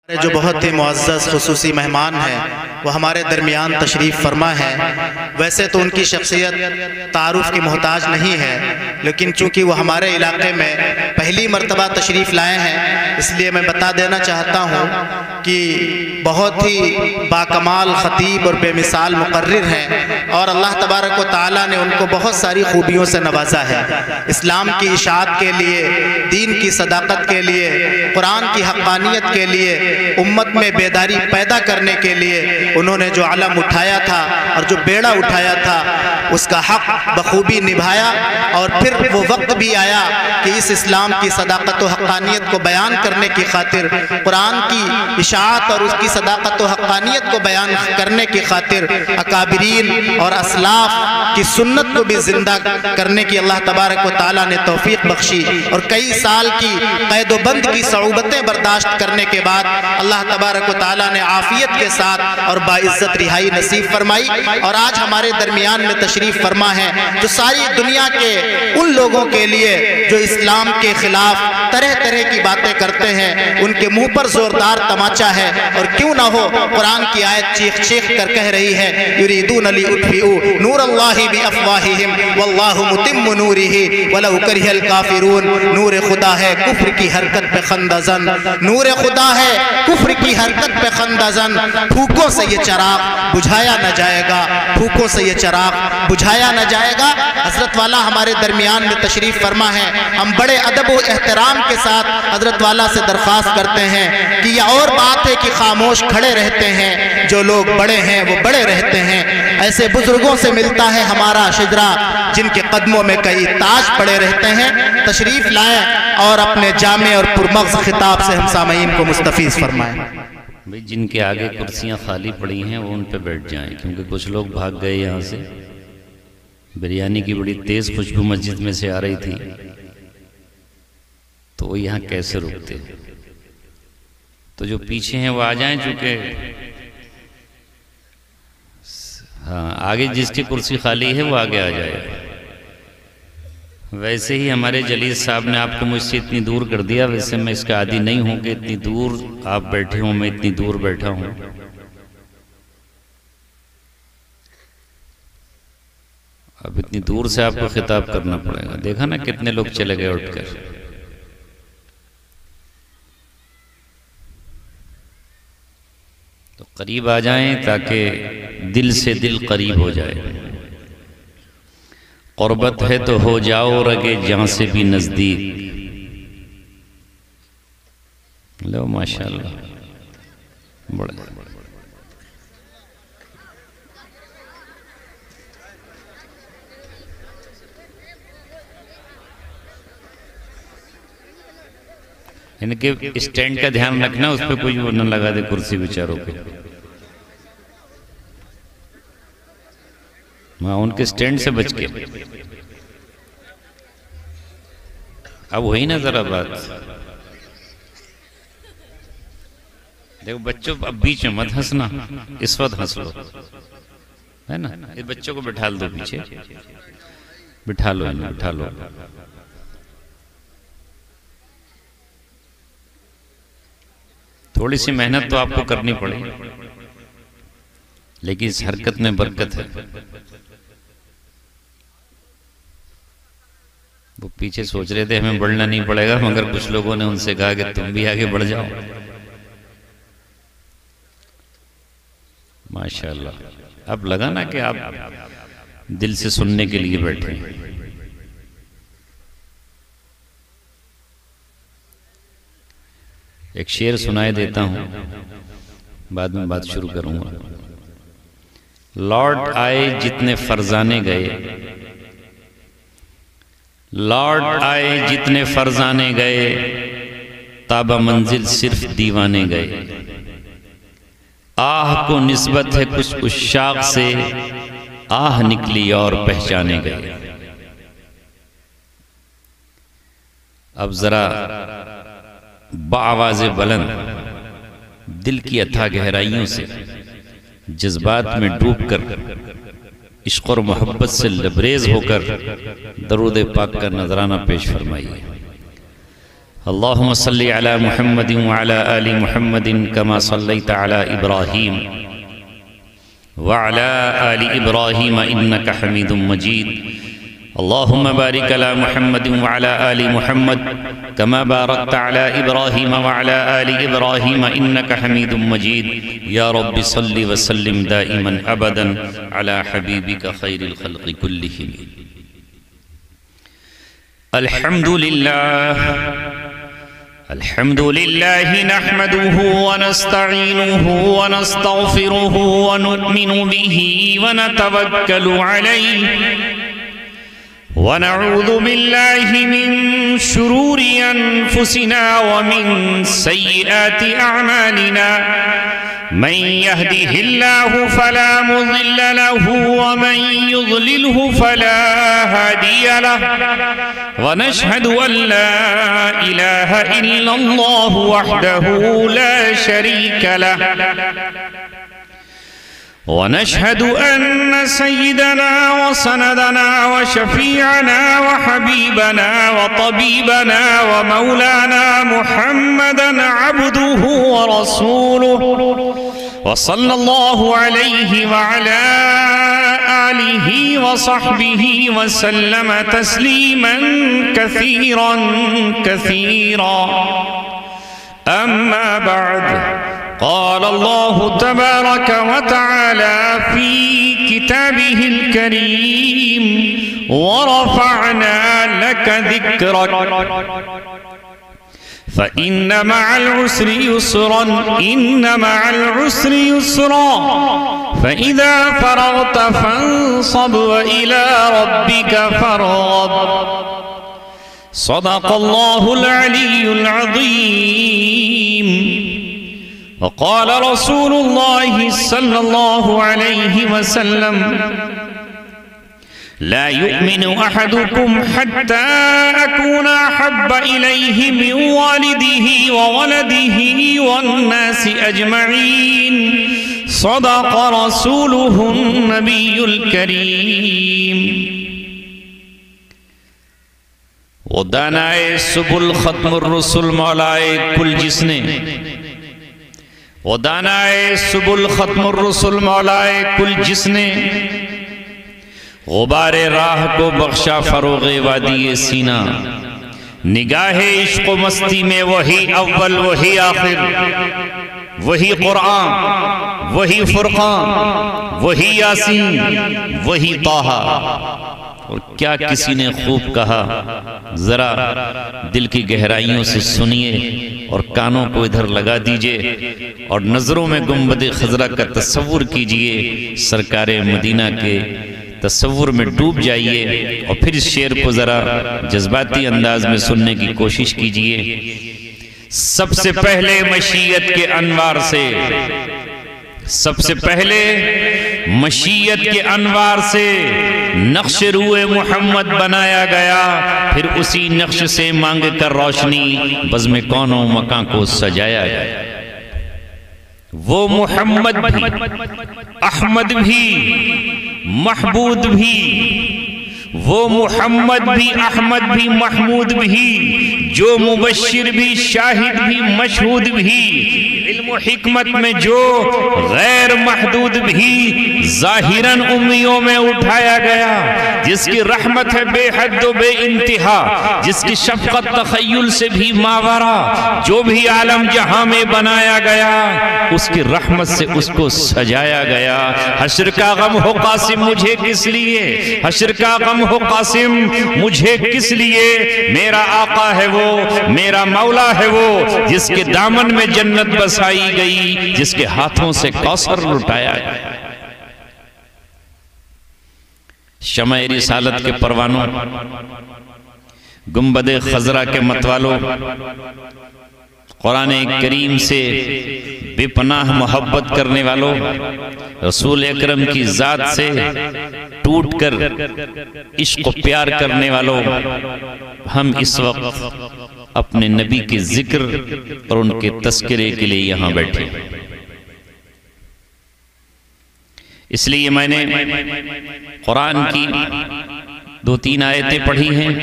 جو بہت ہی معزز خصوصی مہمان ہیں وہ ہمارے درمیان تشریف فرما ہے۔ ویسے تو ان کی شخصیت تعارف کی محتاج نہیں ہے، لیکن چونکہ وہ ہمارے علاقے میں پہلی مرتبہ تشریف لائے ہیں، اس لیے میں بتا دینا چاہتا ہوں کہ بہت ہی باکمال خطیب اور بے مثال مقرر ہیں، اور اللہ تبارک و تعالیٰ نے ان کو بہت ساری خوبیوں سے نوازا ہے۔ اسلام کی اشاعت کے لیے، دین کی صداقت کے لیے، قرآن کی حقانیت کے لیے، امت میں بیداری پیدا کرنے کے لیے انہوں نے جو علم اٹھایا تھا اور جو بیڑا اٹھایا تھا اس کا حق بخوبی نبھایا، اور پھر وہ وقت بھی آیا کہ اس اسلام کی صداقت و حقانیت کو بیان کرنے کی خاطر، قرآن کی اشاعت اور اس کی صداقت و حقانیت کو بیان کرنے کی خاطر اکابرین اور اسلاف کی سنت کو بھی زندہ کرنے کی اللہ تبارک و تعالیٰ نے توفیق بخشی، اور کئی سال کی قید و بند کی صعوبتیں برداشت کرنے کے بعد اللہ تبارک و تعالیٰ نے عافیت کے ساتھ اور باعزت رہائی نصیب فرمائی، اور آج ہمارے درمیان میں تشریف فرما ہے جو ساری دنیا کے ان لوگوں کے لیے جو اسلام کے خلاف طرح طرح کی باتیں کرتے ہیں ان کے منہ پر زوردار تماچا ہے، اور کیوں نہ ہو قرآن کی آیت چیخ چیخ کر کہہ رہی ہے یریدون لیطفئوا نور اللہ بافواہہم واللہ متم نورہ ولو کرہ الکافرون۔ نور خدا ہے کفر کی حرکت پہ خندہ زن، نور خدا ہے کفر کی حرکت پہ خندہ زن، پھوکوں سے یہ چراغ بجھایا نہ جائے گا، پھوکوں سے یہ چراغ بجھایا نہ جائے گا۔ حضرت والا ہمارے درمیان میں تشریف فرما ہے، ہم بڑے ادب و احترام کے ساتھ حضرت والا سے درخواست کرتے ہیں کہ یہ اور بات ہے کہ خاموش کھڑے رہتے ہیں، جو لوگ بڑے ہیں وہ بڑے رہتے ہیں، ایسے بزرگوں سے ملتا ہے ہمارا شجرا جن کے قدموں میں کئی تاج پڑے رہتے ہیں۔ تشریف لائیں اور اپنے جامع اور پرمغز خطاب سے ہم سامعین کو مستفیض فرمائیں۔ بھئی جن کے آگے کرسیاں خالی پڑی ہیں وہ ان پہ بیٹھ جائیں، کیونکہ کچھ لوگ بھاگ گئے یہاں سے۔ بریانی کی بڑی تیز خوشبو مسجد میں سے آ رہی تھی، تو وہ یہاں کیسے رکتے؟ تو جو پیچھے ہیں وہ آ جائیں، چونکہ ہاں آگے جس کی کرسی خالی ہے وہ آگے آ جائے۔ ویسے ہی ہمارے جلیس صاحب نے آپ کو مجھ سے اتنی دور کر دیا، ویسے میں اس کا عادی نہیں ہوں کہ اتنی دور آپ بیٹھے ہوں، میں اتنی دور بیٹھا ہوں۔ اب اتنی دور سے آپ کو خطاب کرنا پڑے گا۔ دیکھا نا کتنے لوگ چلے گئے اٹھ کر۔ تو قریب آ جائیں تاکہ دل سے دل قریب ہو جائے۔ قربت ہے تو ہو جاؤ رگے جہاں سے بھی نزدیک۔ لو ماشاءاللہ بڑے ان کے اسٹینڈ کا دھیان رکھنا، اس پہ کوئی وہ نہ لگا دے کرسی بیچاروں پہ۔ ہاں ان کے اسٹینڈ سے بچ کے۔ اب وہی نا ذرا بات، دیکھو بچوں اب بیچ میں مت ہنسنا، اس وقت ہنس لو، ہے نا؟ اس بچوں کو بٹھا دو پیچھے، بٹھا لو انہیں، بٹھا لو۔ تھوڑی سی محنت تو آپ کو کرنی پڑے، لیکن اس حرکت میں برکت ہے۔ وہ پیچھے سوچ رہے تھے ہمیں بڑھنا نہیں پڑے گا، مگر کچھ لوگوں نے ان سے کہا کہ تم بھی آگے بڑھ جاؤ۔ ماشاءاللہ اب لگا نا کہ آپ دل سے سننے کے لیے بیٹھے۔ ایک شعر سنائے دیتا ہوں، بعد میں بات شروع کروں گا۔ لوٹ آئے جتنے فرزانے گئے، لوٹ آئے جتنے فرزانے گئے، تابہ منزل صرف دیوانے گئے۔ آہ کو نسبت ہے کچھ عشاق سے، آہ نکلی اور پہچانے گئے۔ اب ذرا بآواز بلند دل کی اتھا گہرائیوں سے جذبات میں ڈوب کر عشق اور محبت سے لبریز ہو کر درود پاک کا نذرانہ پیش فرمائیے۔ اللهم صل على محمد وعلى آل محمد كما صليت على إبراهيم وعلى آل إبراهيم إنك حميد مجيد. اللهم بارك على محمد وعلى آل محمد كما باركت على إبراهيم وعلى آل إبراهيم إنك حميد مجيد. يا رب صل وسلم دائما أبدا على حبيبك خير الخلق كلهم. الحمد لله نحمده ونستعينه ونستغفره ونؤمن به ونتوكل عليه ونعوذ بالله من شرور أنفسنا ومن سيئات أعمالنا. من يهده الله فلا مضل له ومن يضلله فلا هادي له. ونشهد أن لا إله إلا الله وحده لا شريك له. ونشهد أن سيدنا وسندنا وشفيعنا وحبيبنا وطبيبنا ومولانا محمدا عبده ورسوله وصلى الله عليه وعلى آله وصحبه وسلم تسليما كثيرا كثيرا. أما بعد، قال الله تبارك وتعالى في كتابه الكريم: ورفعنا لك ذكرك فإن مع العسر يسرا إن مع العسر يسرا فإذا فرغت فانصب وإلى ربك فارغب. صدق الله العلي العظيم. وقال رسول الله صلى الله عليه وسلم: لا يؤمن أحدكم حتى أكون أحب إليه من والده وولده والناس أجمعين. صدق رسوله النبي الكريم. وہ دانائے سبل ختم الرسل مولائے کل جس نے، وہ دانائے سبل ختم الرسل مولائے کل جس نے، غبار راہ کو بخشا فروغ وادی سینہ. نگاہ عشق و مستی میں وہی اول وہی آخر، وہی قرآن وہی فرقان وہی یاسین وہی طٰہٰ. اور کیا کسی نے خوب کہا، ذرا دل کی گہرائیوں سے سنیے اور کانوں کو ادھر لگا دیجئے اور نظروں میں گنبد خضرا کا تصور کیجئے. سرکار مدینہ کے تصور میں ڈوب جائیے اور پھر اس شعر کو ذرا جذباتی انداز میں سننے کی کوشش کیجئے. سب سے پہلے مشیت کے انوار سے، سب سے پہلے مشیت کے انوار سے نقش روح محمد بنایا گیا، پھر اسی نقش سے مانگ کر روشنی بزم کون و مکان کو سجایا گیا. وہ محمد بھی، احمد بھی، محبود بھی، وہ محمد بھی، احمد بھی، محمود بھی، جو مبشر بھی، شاہد بھی، مشہود بھی، علم و حکمت میں جو غیر محدود بھی، ظاہراً امیوں میں اٹھایا گیا، جس کی رحمت ہے بے حد و بے انتہا، جس کی شفقت تخیل سے بھی ماورا، جو بھی عالم جہاں میں بنایا گیا اس کی رحمت سے اس کو سجایا گیا. حشر کا غم ہو قاسم مجھے کس لیے، حشر کا غم ہو قاسم مجھے کس لیے، میرا آقا ہے وہ، میرا مولا ہے وہ، جس کے دامن میں جنت بسائی گئی، جس کے ہاتھوں سے کوثر لٹایا گیا. شمع رسالت کے پروانوں، گنبد خضرا کے متوالوں، قرآن کریم سے بے پناہ محبت کرنے والوں، رسول اکرم کی ذات سے ٹوٹ کر عشق و پیار کرنے والوں، ہم اس وقت اپنے نبی کے ذکر اور ان کے تذکرے کے لیے یہاں بیٹھے. اس لیے میں نے قرآن کی 2-3 آیتیں پڑھی ہیں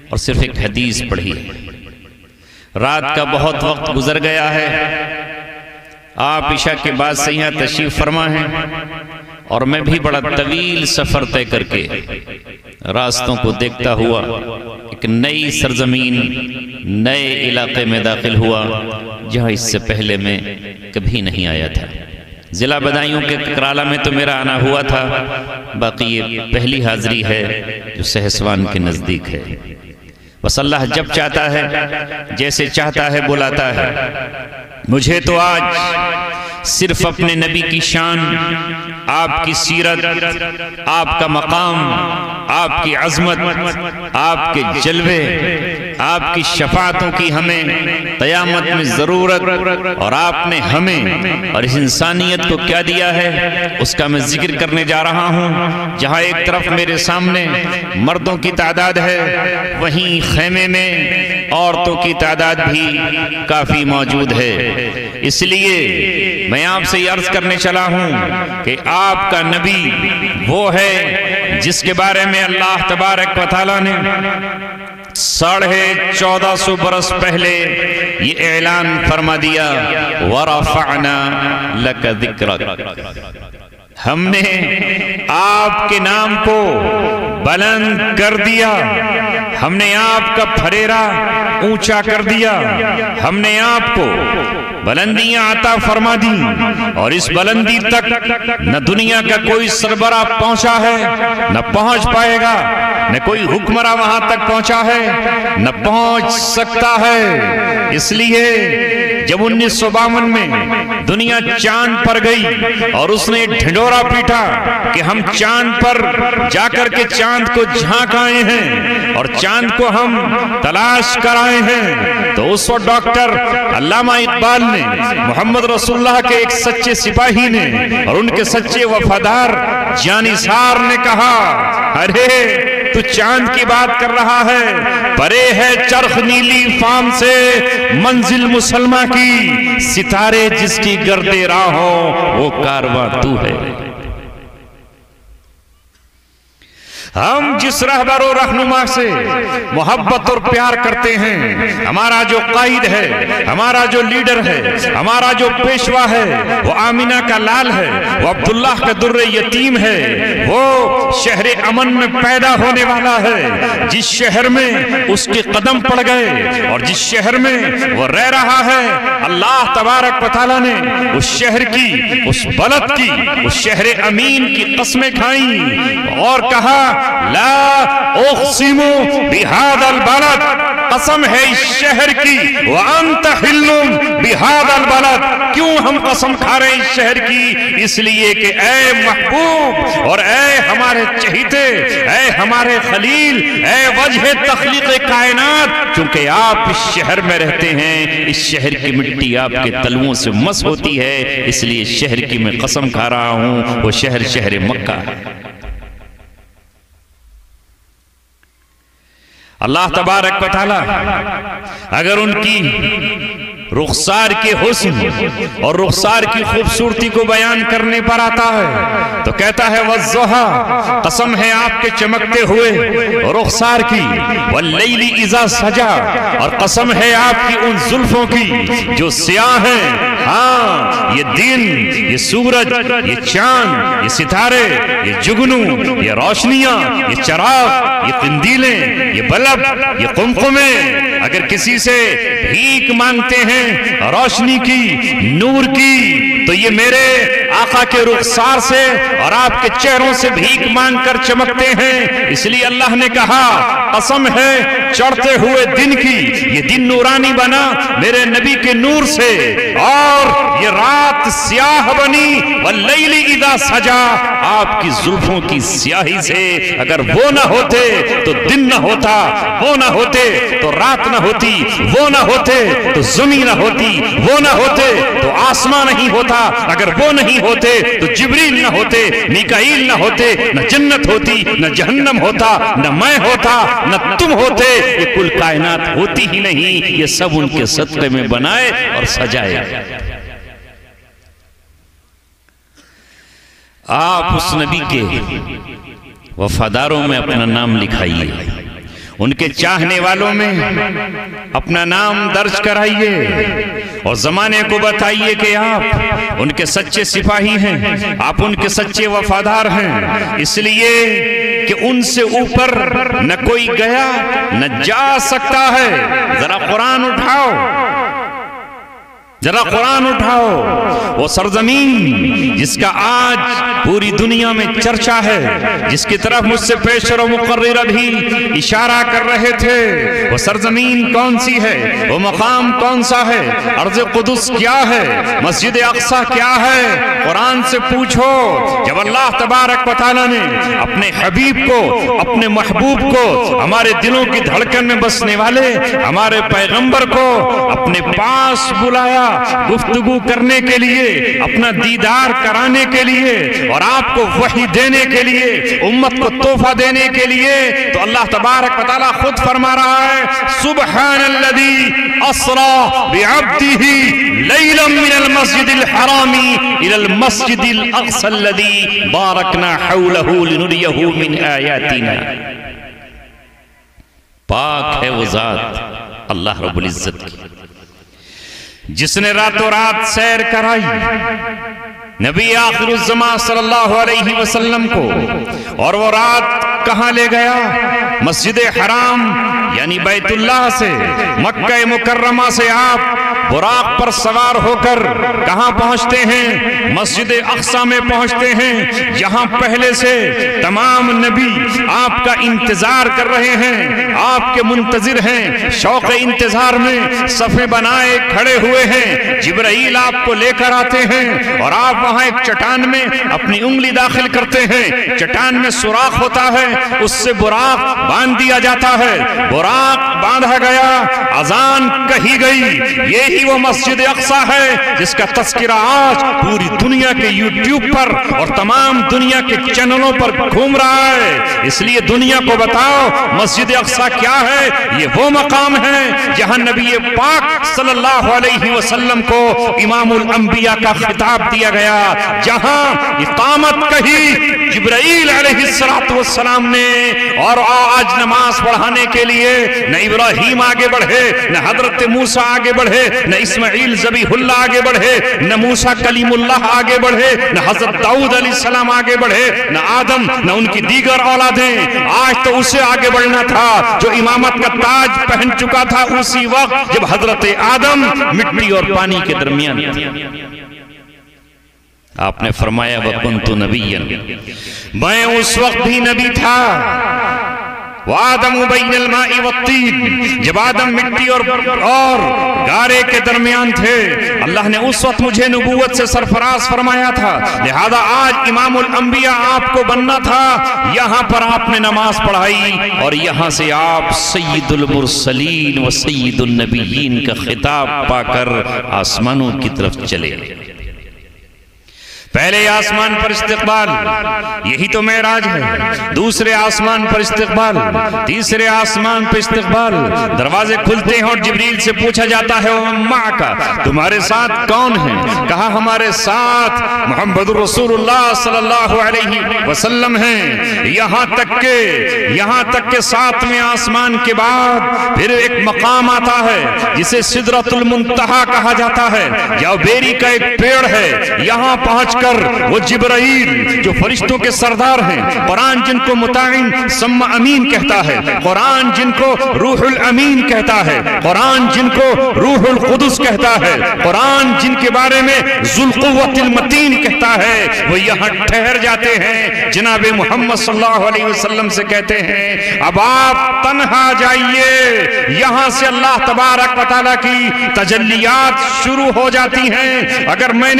اور صرف ایک حدیث پڑھی ہے. رات کا بہت وقت گزر گیا ہے، آپ عشاء کے بعد سے یہاں تشریف فرما ہیں، اور میں بھی بڑا طویل سفر طے کر کے راستوں کو دیکھتا ہوا ایک نئی سرزمین، نئے علاقے میں داخل ہوا جہاں اس سے پہلے میں کبھی نہیں آیا تھا۔ ضلع بدایوں کے ککرالہ میں تو میرا آنا ہوا تھا، باقی یہ پہلی حاضری ہے جو سہسوان کے نزدیک ہے۔ بس اللہ جب چاہتا ہے، جیسے چاہتا ہے بلاتا ہے۔ مجھے تو آج صرف اپنے نبی کی شان، آپ کی سیرت، آپ کا مقام، آپ کی عظمت، آپ کے جلوے، آپ کی شفاعتوں کی ہمیں قیامت میں ضرورت، اور آپ نے ہمیں اور اس انسانیت کو کیا دیا ہے اس کا میں ذکر کرنے جا رہا ہوں۔ جہاں ایک طرف میرے سامنے مردوں کی تعداد ہے، وہیں خیمے میں عورتوں کی تعداد بھی کافی موجود ہے۔ اس لیے میں آپ سے یہ عرض کرنے چلا ہوں کہ آپ کا نبی وہ ہے جس کے بارے میں اللہ تبارک و تعالیٰ نے 1450 برس پہلے یہ اعلان فرما دیا، وَرَفَعْنَا لَكَ ذِكْرَكَ، ہم نے آپ کے نام کو بلند کر دیا، ہم نے آپ کا پھریرا اونچا کر دیا، ہم نے آپ کو بلندیاں عطا فرما دی، اور اس بلندی تک نہ دنیا کا کوئی سربراہ پہنچا ہے، نہ پہنچ پائے گا، نہ کوئی حکمراں وہاں تک پہنچا ہے، نہ پہنچ سکتا ہے۔ اس لیے جب 1952 میں دنیا چاند پر گئی اور اس نے ڈھنڈورا پیٹا کہ ہم چاند پر جا کر کے چاند کو جھانک آئے ہیں اور چاند کو ہم تلاش کر آئے ہیں، تو اس وقت ڈاکٹر علامہ اقبال نے، محمد رسول اللہ کے ایک سچے سپاہی نے اور ان کے سچے وفادار جانثار نے کہا، ارے تو چاند کی بات کر رہا ہے، پرے ہے چرخ نیلی فام سے منزل مسلمہ کی، ستارے جس کی گرد راہ ہو وہ کارواں تو ہے۔ ہم جس رہبر و رہنما سے محبت اور پیار کرتے ہیں، ہمارا جو قائد ہے، ہمارا جو لیڈر ہے، ہمارا جو پیشوا ہے، وہ آمینہ کا لال ہے، وہ عبداللہ کا در یتیم ہے، وہ شہر امن میں پیدا ہونے والا ہے، جس شہر میں اس کے قدم پڑ گئے اور جس شہر میں وہ رہ رہا ہے، اللہ تبارک و تعالیٰ نے اس شہر کی، اس بلد کی، اس شہر امین کی قسمیں کھائیں اور کہا، لا اقسم بہذا البلد، قسم ہے اس شہر کی، وانت حل بہذا البلد، کیوں ہم قسم کھا رہے ہیں اس شہر کی؟ اس لیے کہ اے محبوب اور اے ہمارے چہیتے، اے ہمارے خلیل، اے وجہ تخلیق کائنات، چونکہ آپ اس شہر میں رہتے ہیں، اس شہر کی مٹی آپ کے تلووں سے مس ہوتی ہے، اس لیے شہر کی میں قسم کھا رہا ہوں، وہ شہر شہر مکہ ہے۔ اللہ تبارک و تعالی اگر ان کی رخسار کے حسن اور رخسار کی خوبصورتی کو بیان کرنے پر آتا ہے تو کہتا ہے وَالضُّحَىٰ، قسم ہے آپ کے چمکتے ہوئے رخسار کی، وَاللَّيْلِ إِذَا سَجَىٰ، اور قسم ہے آپ کی ان زلفوں کی جو سیاہ ہیں۔ ہاں، یہ دن، یہ سورج، یہ چاند، یہ ستارے، یہ جگنو، یہ روشنیاں، یہ چراغ، یہ قندیلیں، یہ بلب، یہ قمقمیں، اگر کسی سے بھیک مانگتے ہیں روشنی کی، نور کی، تو یہ میرے آقا کے رخسار سے اور آپ کے چہروں سے بھیک مانگ کر چمکتے ہیں۔ اس لیے اللہ نے کہا، قسم ہے چڑھتے ہوئے دن کی، یہ دن نورانی بنا میرے نبی کے نور سے، اور یہ رات سیاہ بنی واللیل اذا سجا، آپ کی زلفوں کی سیاہی سے۔ اگر وہ نہ ہوتے تو دن نہ ہوتا، وہ نہ ہوتے تو رات نہ ہوتی، وہ نہ ہوتے تو زمین نہ ہوتی، وہ نہ ہوتے تو آسمان نہیں ہوتا، اگر وہ نہیں ہوتے تو جبریل نہ ہوتے، میکائیل نہ ہوتے، نہ جنت ہوتی، نہ جہنم ہوتا، نہ میں ہوتا، نہ تم ہوتے، یہ کل کائنات ہوتی ہی نہیں، یہ سب ان کے صدقے میں بنائے اور سجائے۔ آپ اس نبی کے وفاداروں میں اپنا نام لکھائیے، ان کے چاہنے والوں میں اپنا نام درج کرائیے اور زمانے کو بتائیے کہ آپ ان کے سچے سپاہی ہیں، آپ ان کے سچے وفادار ہیں، اس لیے کہ ان سے اوپر نہ کوئی گیا نہ جا سکتا ہے۔ ذرا قرآن اٹھاؤ، ذرا قرآن اٹھاؤ، وہ سرزمین جس کا آج پوری دنیا میں چرچا ہے، جس کی طرف مجھ سے پیشر و مقررہ بھی اشارہ کر رہے تھے، وہ سرزمین کون سی ہے، وہ مقام کون سا ہے، ارض قدس کیا ہے، مسجد اقصی کیا ہے؟ قرآن سے پوچھو۔ جب اللہ تبارک و تعالیٰ نے اپنے حبیب کو، اپنے محبوب کو، ہمارے دلوں کی دھڑکن میں بسنے والے ہمارے پیغمبر کو اپنے پاس بلایا گفتگو کرنے کے لیے، اپنا دیدار کرانے کے لیے اور آپ کو وحی دینے کے لیے، امت کو تحفہ دینے کے لیے، تو اللہ تبارک و تعالیٰ خود فرما رہا ہے سبحان الذی اسری بعبدہ لیلا من المسجد الحرام الى المسجد الاقصی الذی بارکنا حولہ لنریہ من آیاتنا۔ پاک ہے وہ ذات اللہ رب العزت کی جس نے راتوں رات سیر کرائی نبی آخر الزمان صلی اللہ علیہ وسلم کو، اور وہ رات کہاں لے گیا؟ مسجد حرام یعنی بیت اللہ سے، مکہ مکرمہ سے آپ براق پر سوار ہو کر کہاں پہنچتے ہیں؟ مسجد اقصی میں پہنچتے ہیں، جہاں پہلے سے تمام نبی آپ کا انتظار کر رہے ہیں، آپ کے منتظر ہیں، شوق انتظار میں صفیں بنائے کھڑے ہوئے ہیں۔ جبرائیل آپ کو لے کر آتے ہیں اور آپ وہاں ایک چٹان میں اپنی انگلی داخل کرتے ہیں، چٹان میں سوراخ ہوتا ہے، اس سے براق باندھ دیا جاتا ہے، براق باندھا گیا، اذان کہی گئی۔ یہی وہ مسجد اقصی ہے جس کا تذکرہ آج پوری دنیا کے یوٹیوب پر اور تمام دنیا کے چینلوں پر گھوم رہا ہے۔ اس لیے دنیا کو بتاؤ مسجد اقصی کیا ہے؟ یہ وہ مقام ہے جہاں نبی پاک صلی اللہ علیہ وسلم کو امام الانبیاء کا خطاب دیا گیا، جہاں اقامت کہی جبرائیل علیہ السلام نے، اور آج نماز پڑھانے کے لیے نہ ابراہیم آگے بڑھے، نہ حضرت موسیٰ آگے بڑھے، نہ اسماعیل ذبیح اللہ آگے بڑھے، نہ موسیٰ کلیم اللہ آگے بڑھے، نہ حضرت داؤد علیہ السلام آگے بڑھے، نہ آدم، نہ ان کی دیگر اولادیں۔ آج تو اسے آگے بڑھنا تھا جو امامت کا تاج پہن چکا تھا اسی وقت جب حضرت آدم مٹی اور پانی کے درمیان تھے۔ آپ نے فرمایا وَكُنْتُ نَبِيًّا، میں اس وقت بھی نبی تھا۔ وَآدَمُ بَيْنَ الْمَاءِ وَالطِّينِ، جب آدم مٹی اور گارے کے درمیان تھے، اللہ نے اس وقت مجھے نبوت سے سرفراز فرمایا تھا، لہذا آج امام الانبیاء آپ کو بننا تھا۔ یہاں پر آپ نے نماز پڑھائی اور یہاں سے آپ سید المرسلین و سید النبیین کا خطاب پا کر آسمانوں کی طرف چلے۔ پہلے آسمان پر استقبال، یہی تو معراج ہے، دوسرے آسمان پر استقبال، تیسرے آسمان پر استقبال، دروازے کھلتے ہیں اور جبریل سے پوچھا جاتا ہے وَمَن مَعَكَ، تمہارے ساتھ کون ہیں؟ کہا ہمارے ساتھ محمد رسول اللہ صلی اللہ علیہ وسلم ہیں۔ یہاں تک کہ ساتویں آسمان کے بعد پھر ایک مقام آتا ہے جسے سدرۃ المنتہا کہا جاتا ہے، یا بیری کا ایک پیڑ ہے۔ یہاں پہنچ کر وہ جبرائیل جو فرشتوں کے سردار ہیں، قرآن جن کو مطاعن سمع امین کہتا ہے، قرآن جن کو روح الامین کہتا ہے، قرآن جن کو روح القدس کہتا ہے، قرآن جن کے بارے میں ذوالقوۃ المتین کہتا ہے، وہ یہاں ٹھہر جاتے ہیں۔ جناب محمد صلی اللہ علیہ وسلم سے کہتے ہیں اب آپ تنہا جائیے، یہاں سے اللہ تبارک و تعالیٰ کی تجلیات شروع ہو جاتی ہیں۔ اگر میں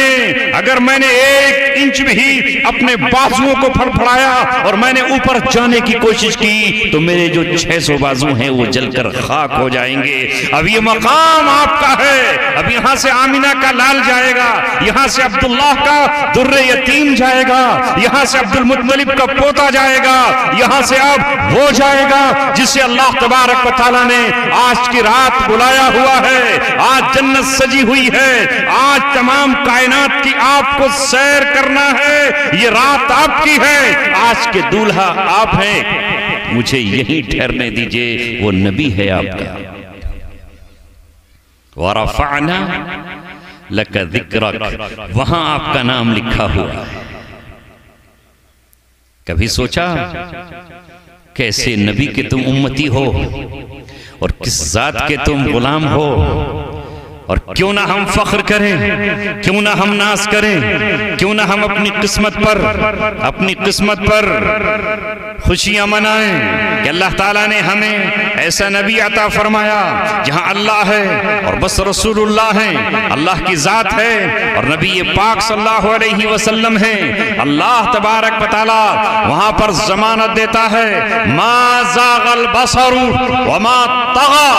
نے ایک انچ بھی اپنے بازوؤں کو پھڑپھڑایا اور میں نے اوپر جانے کی کوشش کی تو میرے جو 600 بازو ہیں وہ جل کر خاک ہو جائیں گے۔ اب یہ مقام آپ کا ہے، اب یہاں سے آمینہ کا لال جائے گا، یہاں سے عبداللہ کا در یتیم جائے گا، یہاں سے عبد المطلب کا پوتا جائے گا، یہاں سے اب وہ جائے گا جسے اللہ تبارک و تعالیٰ نے آج کی رات بلایا ہوا ہے۔ آج جنت سجی ہوئی ہے، آج تمام کائنات کی آپ کو سیر کرنا ہے، یہ رات آپ کی ہے، آج کے دولہا آپ ہیں۔ مجھے یہیں ٹھہرنے دیجئے، وہ نبی ہے آپ کا۔ وَرَفَعْنَا لَكَ ذِكْرَكَ، وہاں آپ کا نام لکھا ہوا ہے۔ کبھی سوچا کیسے نبی کے تم امتی ہو اور کس ذات کے تم غلام ہو، اور کیوں نہ ہم فخر کریں، کیوں نہ ہم ناز کریں، کیوں نہ ہم اپنی قسمت پر خوشیاں منائیں کہ اللہ تعالیٰ نے ہمیں ایسا نبی عطا فرمایا جہاں اللہ ہے اور بس رسول اللہ ہیں، اللہ کی ذات ہے اور نبی پاک صلی اللہ علیہ وسلم ہیں۔ اللہ تبارک و تعالیٰ وہاں پر ضمانت دیتا ہے، ما زاغ البصر وما طغى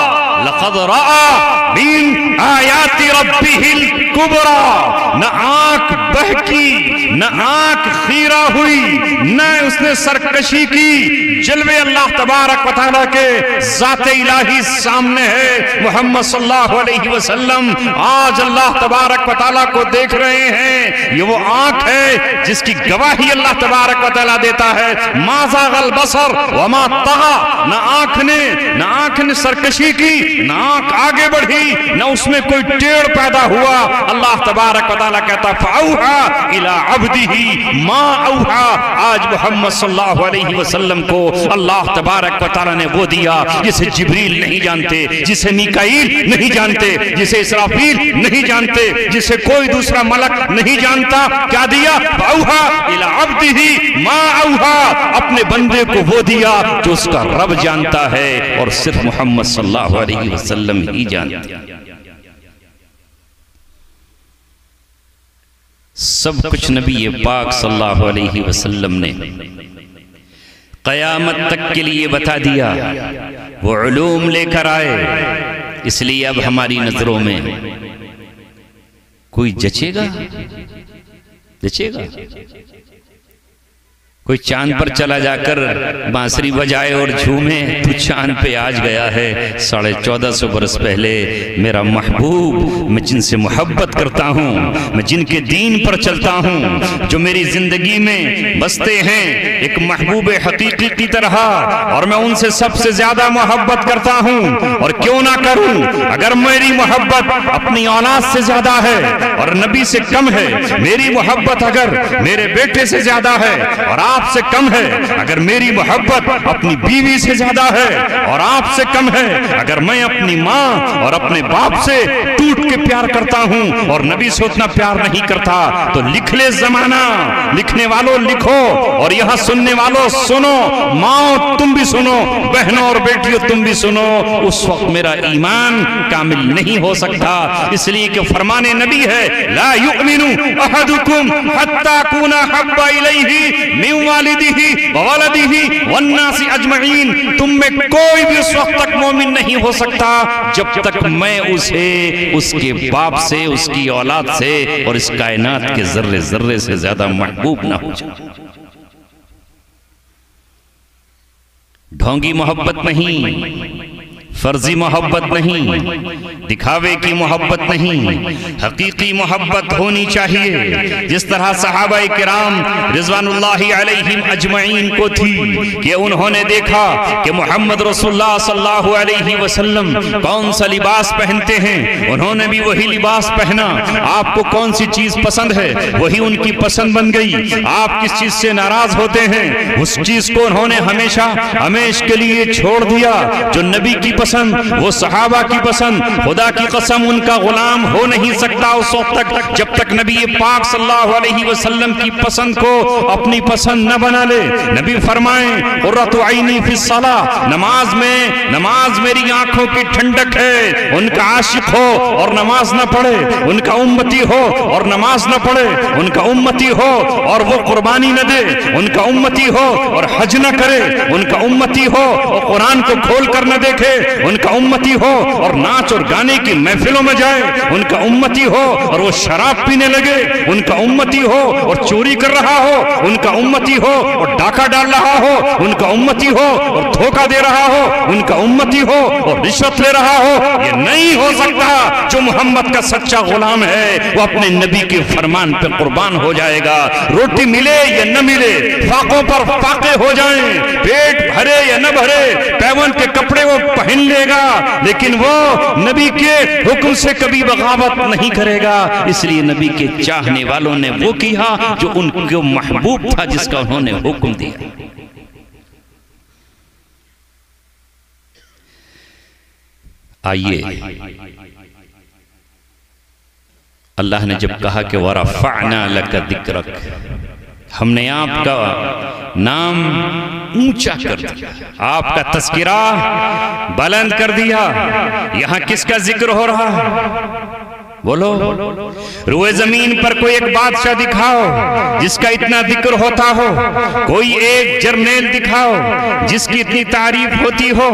لقد رأى من آیات ربہ الکبریٰ، نہ آنکھ بہکی، نہ آنکھ خیرہ ہوئی، نہ اس نے سرکشی کی، جلوے اللہ تبارک و تعالیٰ کے ذات الہی سامنے ہے۔ محمد صلی اللہ علیہ وسلم آج اللہ تبارک و تعالیٰ کو دیکھ رہے ہیں، یہ وہ آنکھ ہے جس کی گواہی اللہ تبارک و تعالیٰ دیتا ہے، ما زاغ البصر وما طغى، نہ آنکھ نے سرکشی کی، نہ آنکھ آگے بڑھی، نہ اس میں کوئی ٹیڑھ پیدا ہوا۔ اللہ تبارک و تعالیٰ کہتا فَأَوْحَا إِلَىٰ عَبْدِهِ مَا أَوْحَا، آج محمد صلی اللہ علیہ وسلم کو اللہ تبارک و تعالیٰ نے وہ دیا جسے جبریل نہیں جانتے، جسے میکائیل نہیں جانتے، جسے اسرافیل نہیں جانتے، جسے کوئی دوسرا ملک نہیں جانتا۔ کیا دیا؟ فَأَوْحَا إِلَىٰ عَبْدِهِ مَا أَوْحَا، اپنے بندے کو وہ دیا جو اس کا رب جانتا ہے اور صرف محمد صلی اللہ علیہ وسلم ہی جانتے ہیں۔ سب کچھ نبی پاک صلی اللہ علیہ وسلم نے قیامت تک کے لیے بتا دیا، وہ علوم لے کر آئے، اس لیے اب ہماری نظروں میں کوئی جچے گا؟ کوئی چاند پر چلا جا کر بانسری بجائے اور جھومے، تو چاند پہ آج گیا ہے 1450 برس پہلے۔ میرا محبوب، میں جن سے محبت کرتا ہوں، میں جن کے دین پر چلتا ہوں، جو میری زندگی میں بستے ہیں ایک محبوب حقیقی کی طرح، اور میں ان سے سب سے زیادہ محبت کرتا ہوں۔ اور کیوں نہ کروں؟ اگر میری محبت اپنی اولاد سے زیادہ ہے اور نبی سے کم ہے، میری محبت اگر میرے بیٹے سے زیادہ ہے اور آپ سے کم ہے، اگر میری محبت اپنی بیوی سے زیادہ ہے اور آپ سے کم ہے، اگر میں اپنی ماں اور اپنے باپ سے ٹوٹ کے پیار کرتا ہوں اور نبی سے اتنا پیار نہیں کرتا، تو لکھ لے زمانہ، لکھنے والوں لکھو اور یہاں سننے والوں سنو، ماں تم بھی سنو، بہنوں اور بیٹیوں تم بھی سنو، اس وقت میرا ایمان کامل نہیں ہو سکتا۔ اس لیے کہ فرمان نبی ہے، لا یؤمن احدکم حتی کون احب الیہ من والدہ وولدہ والناس اجمعین، تم میں کوئی بھی اس وقت تک مومن نہیں ہو سکتا جب تک میں اسے اس کے باپ سے، اس کی اولاد سے اور اس کائنات کے ذرے ذرے سے زیادہ محبوب نہ ہو جاؤں۔ ڈھونگی محبت نہیں، فرضی محبت نہیں، دکھاوے کی محبت نہیں، حقیقی محبت ہونی چاہیے، جس طرح صحابہ کرام رضوان اللہ علیہم اجمعین کو تھی کہ انہوں نے دیکھا کہ محمد رسول اللہ صلی اللہ علیہ وسلم کون سا لباس پہنتے ہیں، انہوں نے بھی وہی لباس پہنا۔ آپ کو کون سی چیز پسند ہے، وہی ان کی پسند بن گئی۔ آپ کس چیز سے ناراض ہوتے ہیں، اس چیز کو انہوں نے ہمیشہ کے لیے چھوڑ دیا۔ جو نبی کی پسند، وہ صحابہ کی پسند، خدا کی قسم ان کا غلام ہو نہیں سکتا اس وقت تک جب تک نبی پاک صلی اللہ علیہ وسلم کی پسند کو اپنی پسند نہ بنا لے۔ نبی فرمائیں قرۃ عینی فی الصلاۃ، نماز میری آنکھوں کی ٹھنڈک ہے۔ ان کا عاشق ہو اور نماز نہ پڑھے، ان کا امتی ہو اور نماز نہ پڑھے، ان کا امتی ہو اور وہ قربانی نہ دے، ان کا امتی ہو اور حج نہ کرے، ان کا امتی ہو اور قرآن کو کھول کر نہ دیکھے، ان کا امتی ہو اور ناچ اور گانے کی محفلوں میں جائے، ان کا امتی ہو اور وہ شراب پینے لگے، ان کا امتی ہو اور چوری کر رہا ہو، ان کا امتی ہو اور ڈاکہ ڈال رہا ہو، ان کا امتی ہو اور دھوکہ دے رہا ہو، ان کا امتی ہو اور رشوت لے رہا ہو، یہ نہیں ہو سکتا۔ جو محمد کا سچا غلام ہے وہ اپنے نبی کے فرمان پہ قربان ہو جائے گا، روٹی ملے یا نہ ملے، فاقوں پر فاقے ہو جائیں، پیٹ بھرے یا نہ بھرے، پیون کے کپڑے وہ پہن لے گا، لیکن وہ نبی کے حکم سے کبھی بغاوت نہیں کرے گا۔ اس لیے نبی کے چاہنے والوں نے وہ کیا جو ان کو محبوب تھا، جس کا انہوں نے حکم دیا۔ آئیے اللہ نے جب کہا کہ وَرَفَعْنَا لَكَ ذِكْرَكَ، ہم نے آپ کا نام اونچا کر دیا، آپ کا تذکرہ بلند کر دیا۔ یہاں کس کا ذکر ہو رہا ہے؟ بولو، روئے زمین پر کوئی ایک بادشاہ دکھاؤ جس کا اتنا ذکر ہوتا ہو، کوئی ایک جرنیل دکھاؤ جس کی اتنی تعریف ہوتی ہو۔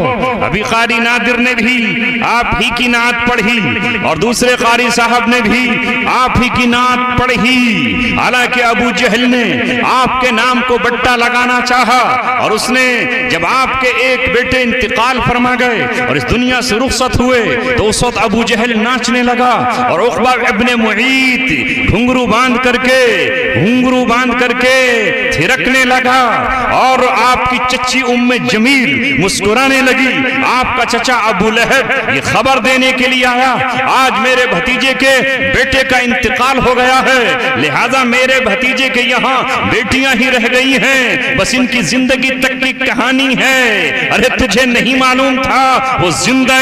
ابھی قاری نادر نے بھی آپ ہی کی نعت پڑھی اور دوسرے قاری صاحب نے بھی آپ ہی کی نعت پڑھی، حالانکہ ابو جہل نے آپ کے نام کو بٹا لگانا چاہا، اور اس نے جب آپ کے ایک بیٹے انتقال فرما گئے اور اس دنیا سے رخصت ہوئے تو اس وقت ابو جہل ناچنے لگا، اور عقبہ ابن معیط گھنگرو باندھ کر کے تھرکنے لگا، اور آپ کی چچی ام جمیل مسکرانے لگی۔ آپ کا چچا ابو لہب یہ خبر دینے کے لیے آیا، آج میرے بھتیجے کے بیٹے کا انتقال ہو گیا ہے، لہذا میرے بھتیجے کے یہاں بیٹیاں ہی رہ گئی ہیں، بس ان کی زندگی تک کی کہانی ہے۔ ارے تجھے نہیں معلوم تھا وہ زندہ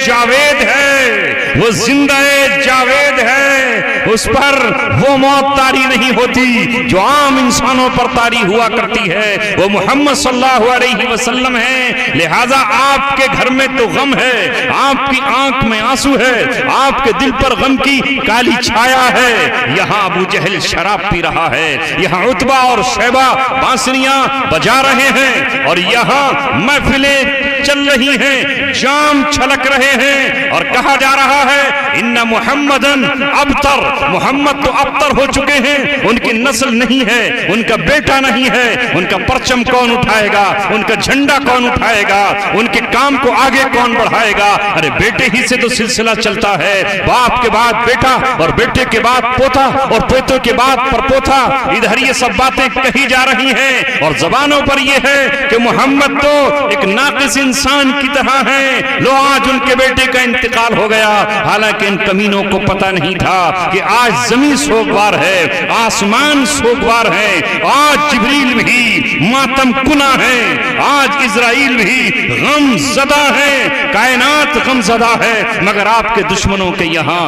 جاوید ہے، وہ زندہ جاوید ہے، اس پر وہ موت طاری نہیں ہوتی جو عام انسانوں پر طاری ہوا کرتی ہے، وہ محمد صلی اللہ علیہ وسلم ہے۔ لہذا آپ کے گھر میں تو غم ہے، آپ کی آنکھ میں آنسو ہے، آپ کے دل پر غم کی کالی چھایا ہے۔ یہاں ابو جہل شراب پی رہا ہے، یہاں عتبہ اور شیبہ بانسریاں بجا رہے ہیں، اور یہاں محفلیں چل رہی ہیں، جام چھلک رہے ہیں، اور کہا جا رہا ہے ان محمدن ابتر، محمد تو ابتر ہو چکے ہیں، ان کی نسل نہیں ہے، ان کا بیٹا نہیں ہے، ان کا پرچم کون اٹھائے گا، ان کا جھنڈا کون اٹھائے گا، ان کے کام کو آگے کون بڑھائے گا؟ ارے بیٹے ہی سے تو سلسلہ چلتا ہے، باپ کے بعد بیٹا، اور بیٹے کے بعد پوتا، اور پوتوں کے بعد پرپوتا۔ ادھر یہ سب باتیں کہی جا رہی ہیں، اور زبانوں پر یہ ہے کہ محمد تو ایک ناقص انسان کی طرح ہیں، لو آج ان کے بیٹے کا انتقال ہو گیا۔ حالانکہ ان کمینوں کو پتہ نہیں تھا کہ آج زمین سوگوار ہے، آسمان سوگوار ہے، آج جبریل بھی ماتم کنا ہے، آج اسرائیل بھی غم زدہ ہے، کائنات غم زدہ ہے، مگر آپ کے دشمنوں کے یہاں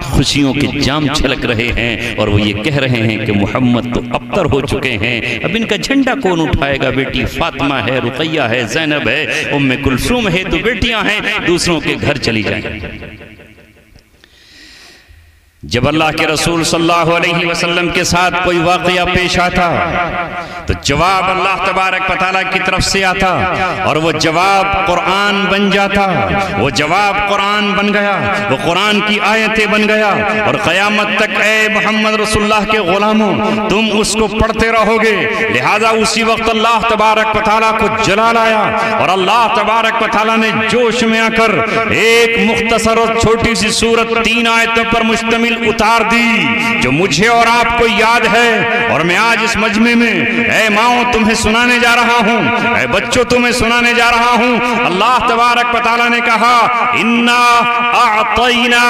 خوشیوں کے جام چھلک رہے ہیں، اور وہ یہ کہہ رہے ہیں کہ محمد تو ابتر ہو چکے ہیں، اب ان کا جھنڈا کون اٹھائے گا؟ بیٹی فاطمہ ہے، رقیہ ہے، زینب ہے، ام کلثوم ہے، تو بیٹیاں ہیں، دوسروں کے گھر چلی جائیں۔ جب اللہ کے رسول صلی اللہ علیہ وسلم کے ساتھ کوئی واقعہ پیش آتا تو جواب اللہ تبارک و تعالیٰ کی طرف سے آتا، اور وہ جواب قرآن بن جاتا، وہ جواب قرآن بن گیا، وہ قرآن کی آیتیں بن گیا، اور قیامت تک اے محمد رسول اللہ کے غلاموں تم اس کو پڑھتے رہو گے۔ لہٰذا اسی وقت اللہ تبارک و تعالیٰ کو جلال آیا، اور اللہ تبارک و تعالیٰ نے جوش میں آ کر ایک مختصر اور چھوٹی سی سورت 3 آیتوں پر مشتمل اتار دی، جو مجھے اور آپ کو یاد ہے، اور میں آج اس مجمع میں اے ماؤں تمہیں سنانے جا رہا ہوں، اے بچوں تمہیں سنانے جا رہا ہوں۔ اللہ تبارک و تعالیٰ نے کہا انا اعطینا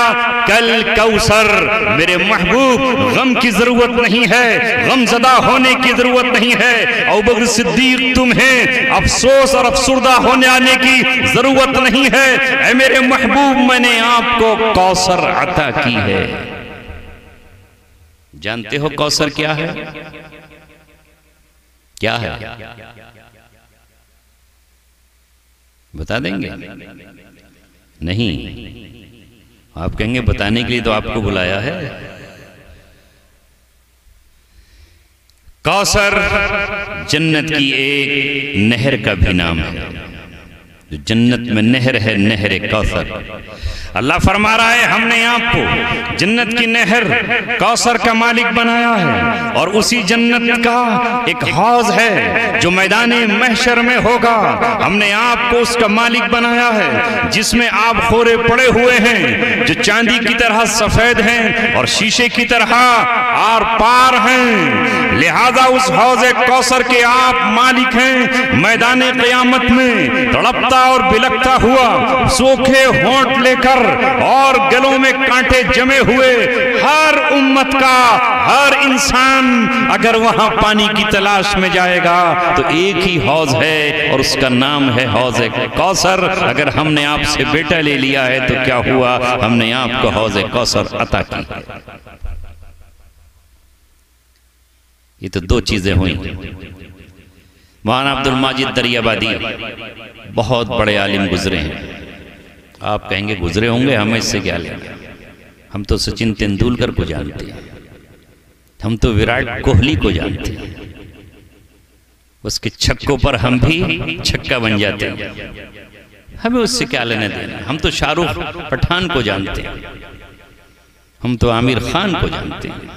کل کوثر، میرے محبوب غم کی ضرورت نہیں ہے، غم زدہ ہونے کی ضرورت نہیں ہے، ابوبکر صدیق تمہیں افسوس اور افسردہ ہونے آنے کی ضرورت نہیں ہے، اے میرے محبوب میں نے آپ کو کوثر عطا کی ہے۔ جانتے ہو کوثر کیا ہے؟ کیا ہے؟ بتا دیں گے؟ نہیں، آپ کہیں گے بتانے کے لیے تو آپ کو بلایا ہے۔ کوثر جنت کی ایک نہر کا بھی نام ہے، جو جنت میں نہر ہے، نہر کوثر۔ اللہ فرما رہا ہے ہم نے آپ کو جنت کی نہر کوثر کا مالک بنایا ہے، اور اسی جنت کا ایک حوض ہے جو میدان محشر میں ہوگا، ہم نے آپ کو اس کا مالک بنایا ہے، جس میں آپ خورے پڑے ہوئے ہیں جو چاندی کی طرح سفید ہیں اور شیشے کی طرح آر پار ہیں۔ لہذا اس حوض کوثر کے آپ مالک ہیں۔ میدان قیامت میں تڑپتا اور بلکتا ہوا، سوکھے ہونٹ لے کر اور گلوں میں کانٹے جمے ہوئے، ہر امت کا ہر انسان اگر وہاں پانی کی تلاش میں جائے گا تو ایک ہی حوض ہے، اور اس کا نام ہے حوض کوثر۔ اگر ہم نے آپ سے بیٹا لے لیا ہے تو کیا ہوا؟ ہم نے آپ کو حوض کوثر عطا کی۔ یہ تو دو چیزیں ہوئیں۔ مولانا عبد الماجد دریابادی بہت بڑے عالم گزرے ہیں۔ آپ کہیں گے گزرے ہوں گے، ہمیں اس سے کیا لینا؟ ہم تو سچن تندولکر کو جانتے ہیں، ہم تو وراٹ کوہلی کو جانتے ہیں، اس کے چھکوں پر ہم بھی چھکا بن جاتے ہیں، ہمیں اس سے کیا لینا دینا؟ ہم تو شاہ رخ پٹھان کو جانتے ہیں، ہم تو عامر خان کو جانتے ہیں،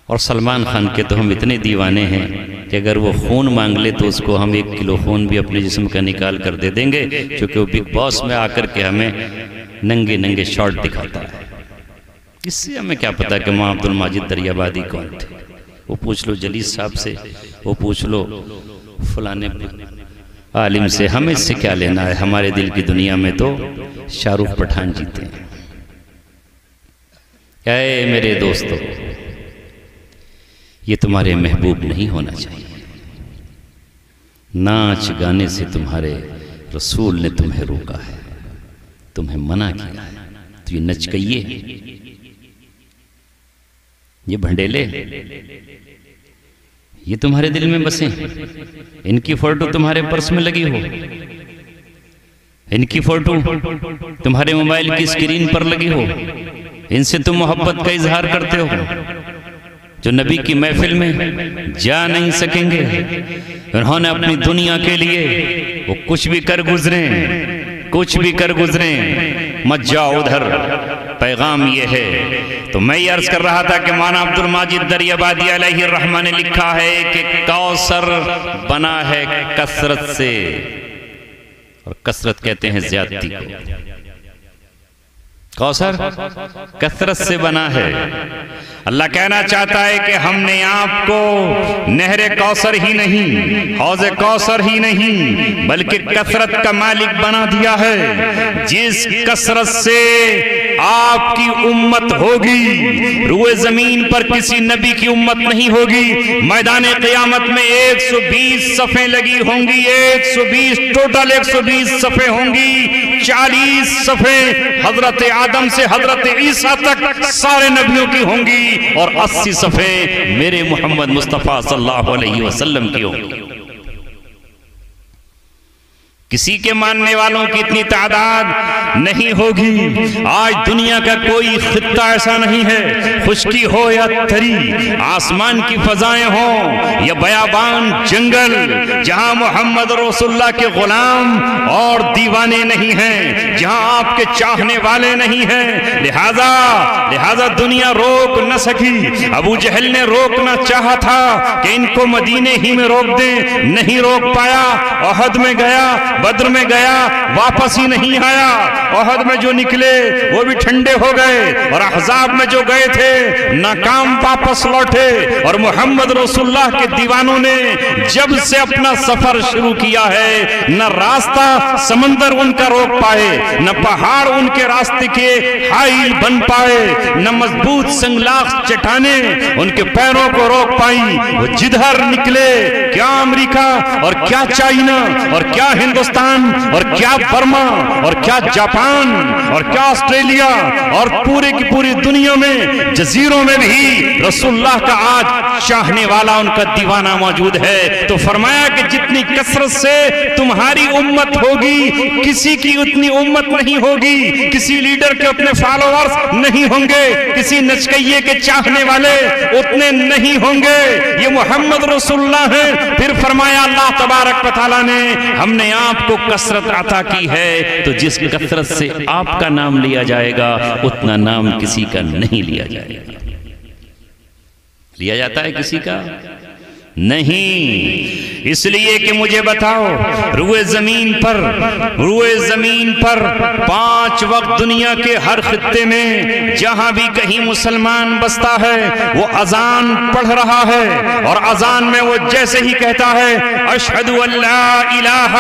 اور سلمان خان کے تو ہم اتنے دیوانے ہیں کہ اگر وہ خون مانگ لے تو اس کو ہم 1 کلو خون بھی اپنے جسم کا نکال کر دے دیں گے، چونکہ وہ بگ باس میں آ کر کے ہمیں ننگے ننگے شارٹ دکھاتا ہے۔ اس سے ہمیں کیا پتا کہ مولانا عبد الماجد دریابادی کون تھے؟ وہ پوچھ لو جلیس صاحب سے، وہ پوچھ لو فلانے عالم سے، ہمیں اس سے کیا لینا ہے؟ ہمارے دل کی دنیا میں تو شاہ رخ پٹھان جیتے ہیں۔ اے میرے دوستو، یہ تمہارے محبوب نہیں ہونا چاہیے۔ ناچ گانے سے تمہارے رسول نے تمہیں روکا ہے، تمہیں منع کیا ہے، تو یہ نچکئیے، یہ بھنڈیلے، یہ تمہارے دل میں بسیں، ان کی فوٹو تمہارے پرس میں لگی ہو، ان کی فوٹو تمہارے موبائل کی اسکرین پر لگی ہو، ان سے تم محبت کا اظہار کرتے ہو، جو نبی کی محفل میں جا نہیں سکیں گے۔ انہوں نے اپنی دنیا کے لیے وہ کچھ بھی کر گزریں، کچھ بھی کر گزریں، مت جاؤ ادھر۔ پیغام یہ ہے۔ تو میں یہ عرض کر رہا تھا کہ مولانا عبد الماجد دریابادی علیہ الرحمہ نے لکھا ہے کہ کوثر بنا ہے کثرت سے، اور کثرت کہتے ہیں زیادتی کو۔ کوثر کثرت سے بنا ہے۔ اللہ کہنا چاہتا ہے کہ ہم نے آپ کو نہر کوثر ہی نہیں، حوض کوثر ہی نہیں، بلکہ کثرت کا مالک بنا دیا ہے۔ جس کثرت سے آپ کی امت ہوگی، روئے زمین پر کسی نبی کی امت نہیں ہوگی۔ میدان قیامت میں 120 صفیں لگی ہوں گی، 120 ٹوٹل 120 صفیں ہوں گی۔ 40 صفیں حضرت آدم سے حضرت عیسیٰ تک سارے نبیوں کی ہوں گی، اور 80 صفیں میرے محمد مصطفیٰ صلی اللہ علیہ وسلم کی ہوں گی۔ کسی کے ماننے والوں کی اتنی تعداد نہیں ہوگی۔ آج دنیا کا کوئی خطہ ایسا نہیں ہے، خشکی ہو یا تری، آسمان کی فضائیں ہوں یا بیابان جنگل، جہاں محمد رسول اللہ کے غلام اور دیوانے نہیں ہیں، جہاں آپ کے چاہنے والے نہیں ہیں۔ لہذا دنیا روک نہ سکی۔ ابو جہل نے روکنا چاہا تھا کہ ان کو مدینے ہی میں روک دیں، نہیں روک پایا۔ احد میں گیا، بدر میں گیا، واپس ہی نہیں آیا۔ احد میں جو نکلے وہ بھی ٹھنڈے ہو گئے، اور احزاب میں جو گئے تھے ناکام واپس لوٹے۔ اور محمد رسول اللہ کے دیوانوں نے جب سے اپنا سفر شروع کیا ہے، نہ راستہ سمندر ان کا روک پائے، نہ پہاڑ ان کے راستے کے حائل بن پائے، نہ مضبوط سنگلاخ چٹانیں ان کے پیروں کو روک پائیں۔ وہ جدھر نکلے، کیا امریکہ اور کیا چائنا اور کیا ہندوستان اور کیا برما اور کیا جاپان اور کیا آسٹریلیا اور پورے کی پوری دنیا میں جزیروں میں بھی رسول اللہ کا آج چاہنے والا ان کا دیوانہ موجود ہے۔ تو فرمایا کہ جتنی کثرت سے تمہاری امت ہوگی، کسی کی اتنی امت نہیں ہوگی، کسی لیڈر کے اتنے فالوورز نہیں ہوں گے، کسی نچکئیے کے چاہنے والے اتنے نہیں ہوں گے۔ یہ محمد رسول اللہ ہے۔ پھر فرمایا اللہ تبارک و تعالیٰ نے ہم نے آپ آپ کو کثرت عطا کی ہے تو جس کثرت سے آپ کا نام لیا جائے گا اتنا نام کسی کا نہیں لیا جائے گا۔ لیا جاتا ہے کسی کا؟ نہیں۔ اس لیے کہ مجھے بتاؤ، روئے زمین پر 5 وقت دنیا کے ہر خطے میں جہاں بھی کہیں مسلمان بستا ہے وہ اذان پڑھ رہا ہے، اور اذان میں وہ جیسے ہی کہتا ہے اشہد ان لا الہ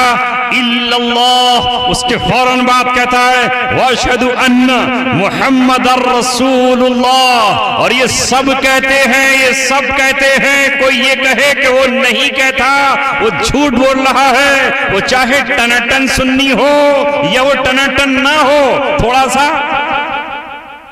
الا اللہ، اس کے فوراً بعد کہتا ہے واشہد ان محمد رسول اللہ۔ اور یہ سب کہتے ہیں، کوئی یہ کہے کہ وہ نہیں کہتا وہ جھوٹ بول رہا ہے، وہ چاہے ٹنٹن سنی ہو یا وہ ٹنٹن نہ ہو، تھوڑا سا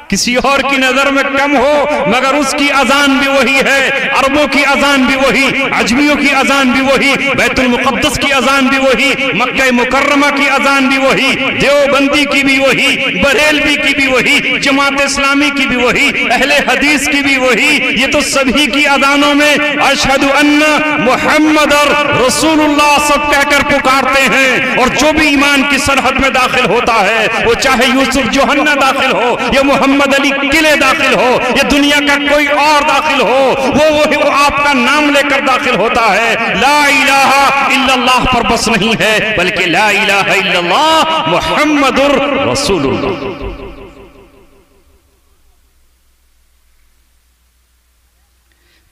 کسی اور کی نظر میں کم ہو، مگر اس کی اذان بھی وہی ہے، عربوں کی اذان بھی وہی، عجمیوں کی اذان بھی وہی، بیت المقدس کی اذان بھی وہی، مکہ مکرمہ کی اذان بھی وہی، دیوبندی کی بھی وہی، بریلوی کی بھی وہی، جماعت اسلامی کی بھی وہی، اہل حدیث کی بھی وہی۔ یہ تو سبھی کی اذانوں میں اشہد ان محمد رسول اللہ سب کہہ کر پکارتے ہیں، اور جو بھی ایمان کی سرحد میں داخل ہوتا ہے، وہ چاہے یوسف جوہنہ داخل ہو یا محمد علی قلعے داخل ہو یا دنیا کا کوئی اور داخل ہو، وہ آپ کا نام لے کر داخل ہوتا ہے۔ لا الہ الا اللہ پر بس نہیں ہے، بلکہ لا الہ الا اللہ محمد رسول اللہ۔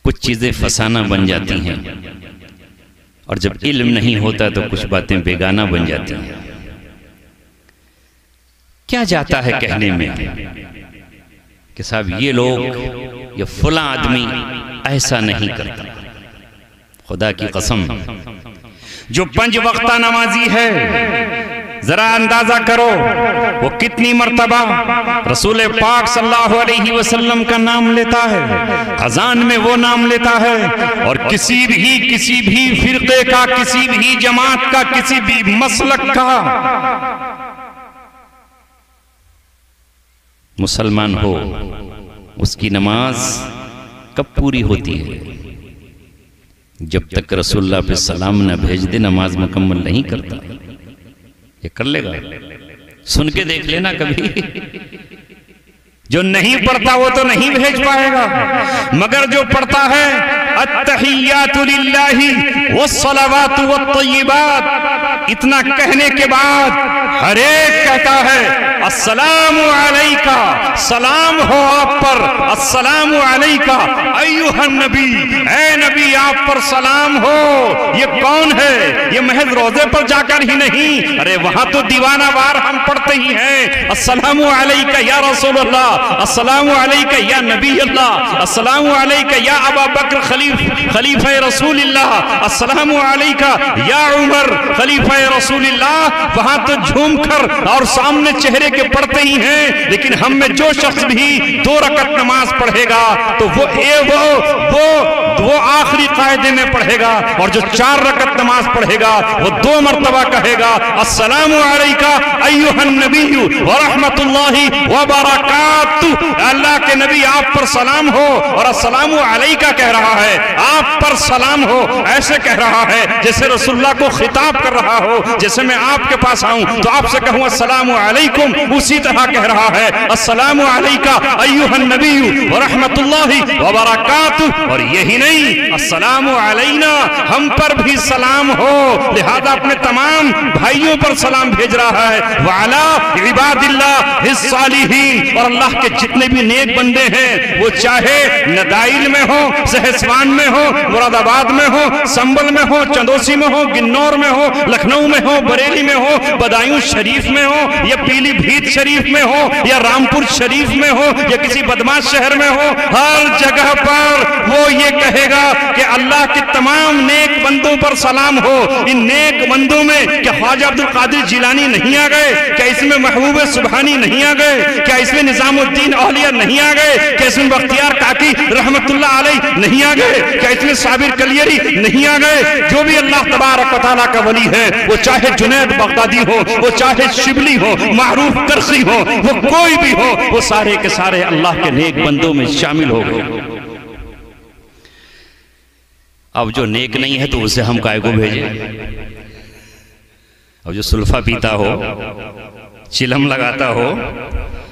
کچھ چیزیں فسانہ بن جاتی ہیں، اور جب علم نہیں ہوتا تو کچھ باتیں بیگانہ بن جاتی ہیں۔ کیا جاتا ہے کہنے میں کہ صاحب یہ لوگ یا فلاں آدمی ایسا نہیں کرتا۔ خدا کی قسم، جو 5 وقتہ نمازی ہے، ذرا اندازہ کرو وہ کتنی مرتبہ رسول پاک صلی اللہ علیہ وسلم کا نام لیتا ہے، اذان میں وہ نام لیتا ہے، اور کسی بھی فرقے کا، کسی بھی جماعت کا، کسی بھی مسلک کا مسلمان ہو، اس کی نماز کب پوری ہوتی ہے؟ جب تک رسول اللہ پہ سلام نہ بھیج دے نماز مکمل نہیں کرتا۔ یہ کر لے گا؟ سن کے دیکھ لینا کبھی۔ جو نہیں پڑھتا وہ تو نہیں بھیج پائے گا، مگر جو پڑھتا ہے التحیات للہ والصلوات والطیبات، اتنا کہنے کے بعد ہر ایک کہتا ہے السلام علیکہ، سلام ہو آپ پر، السلام علیکہ ایھا النبی، اے نبی آپ پر سلام ہو۔ یہ کون ہے؟ یہ محض روزے پر جا کر ہی نہیں، ارے وہاں تو دیوانہ وار ہم پڑھتے ہی ہیں، السلام علیکہ یا رسول اللہ، السلام علیکہ یا نبی اللہ، السلام علیکہ یا ابا بکر خلیفہ رسول اللہ، السلام علیکہ یا عمر خلیفہ رسول اللہ۔ وہاں تو جھوم کر اور سامنے چہرے کے پڑھتے ہی ہیں، لیکن ہم میں جو شخص بھی 2 رکعت نماز پڑھے گا تو وہ آخری قاعدے میں پڑھے گا، اور جو 4 رکعت نماز پڑھے گا وہ 2 مرتبہ کہے گا السلام علیکہ ایھا النبی ورحمۃ اللہ وبرکاتہ، اللہ کے نبی آپ پر سلام ہو، اور السلام علیکہ کہہ رہا ہے، آپ پر سلام ہو، ایسے کہہ رہا ہے جیسے رسول اللہ کو خطاب کر رہا ہو۔ جیسے میں آپ کے پاس آؤں تو آپ سے کہوں السلام علیکم، اسی طرح کہہ رہا ہے السلام علیکہ ایھا النبی ورحمۃ اللہ وبرکاتہ۔ اور یہی نہیں، السلام علینا، ہم پر بھی سلام ہو، لہذا اپنے تمام بھائیوں پر سلام بھیج رہا ہے، وعلی عباد اللہ الصالحین، اور اللہ کے جتنے بھی نیک بندے ہیں، وہ چاہے ندائل میں ہو، سہسوان میں ہو، مراد آباد میں ہو، سنبل میں ہو، چندوسی میں ہو، گنور میں ہو، لکھنؤ میں ہو، بریلی میں ہو، بدایوں شریف میں ہو، یا پیلی بھیت شریف میں ہو، یا رامپور شریف میں ہو، یا کسی بدماش شہر میں ہو، ہر جگہ پر وہ یہ کہے گا کہ اللہ کے تمام نیک بندوں پر سلام ہو۔ ان نیک بندوں میں کیا خواجہ عبد القادر جیلانی نہیں آ گئے؟ کیا اس میں محبوب سبحانی نہیں آ گئے؟ کیا اس میں نظام الدین اولیاء نہیں آ گئے؟ کیا اس میں بختیار کاکی رحمت اللہ علیہ نہیں آ گئے؟ کیا اس میں صابر کلیری نہیں آ گئے؟ جو بھی اللہ تبارک و تعالیٰ کا ولی ہے، وہ چاہے جنید بغدادی ہو، وہ چاہے شبلی ہو، معروف کرسی ہو، وہ کوئی بھی ہو، وہ سارے کے سارے اللہ کے نیک بندوں میں شامل ہو گئے۔ اب جو نیک نہیں ہے تو اسے ہم کائے کو بھیجیں؟ اور جو سلفا پیتا ہو، چلم لگاتا ہو،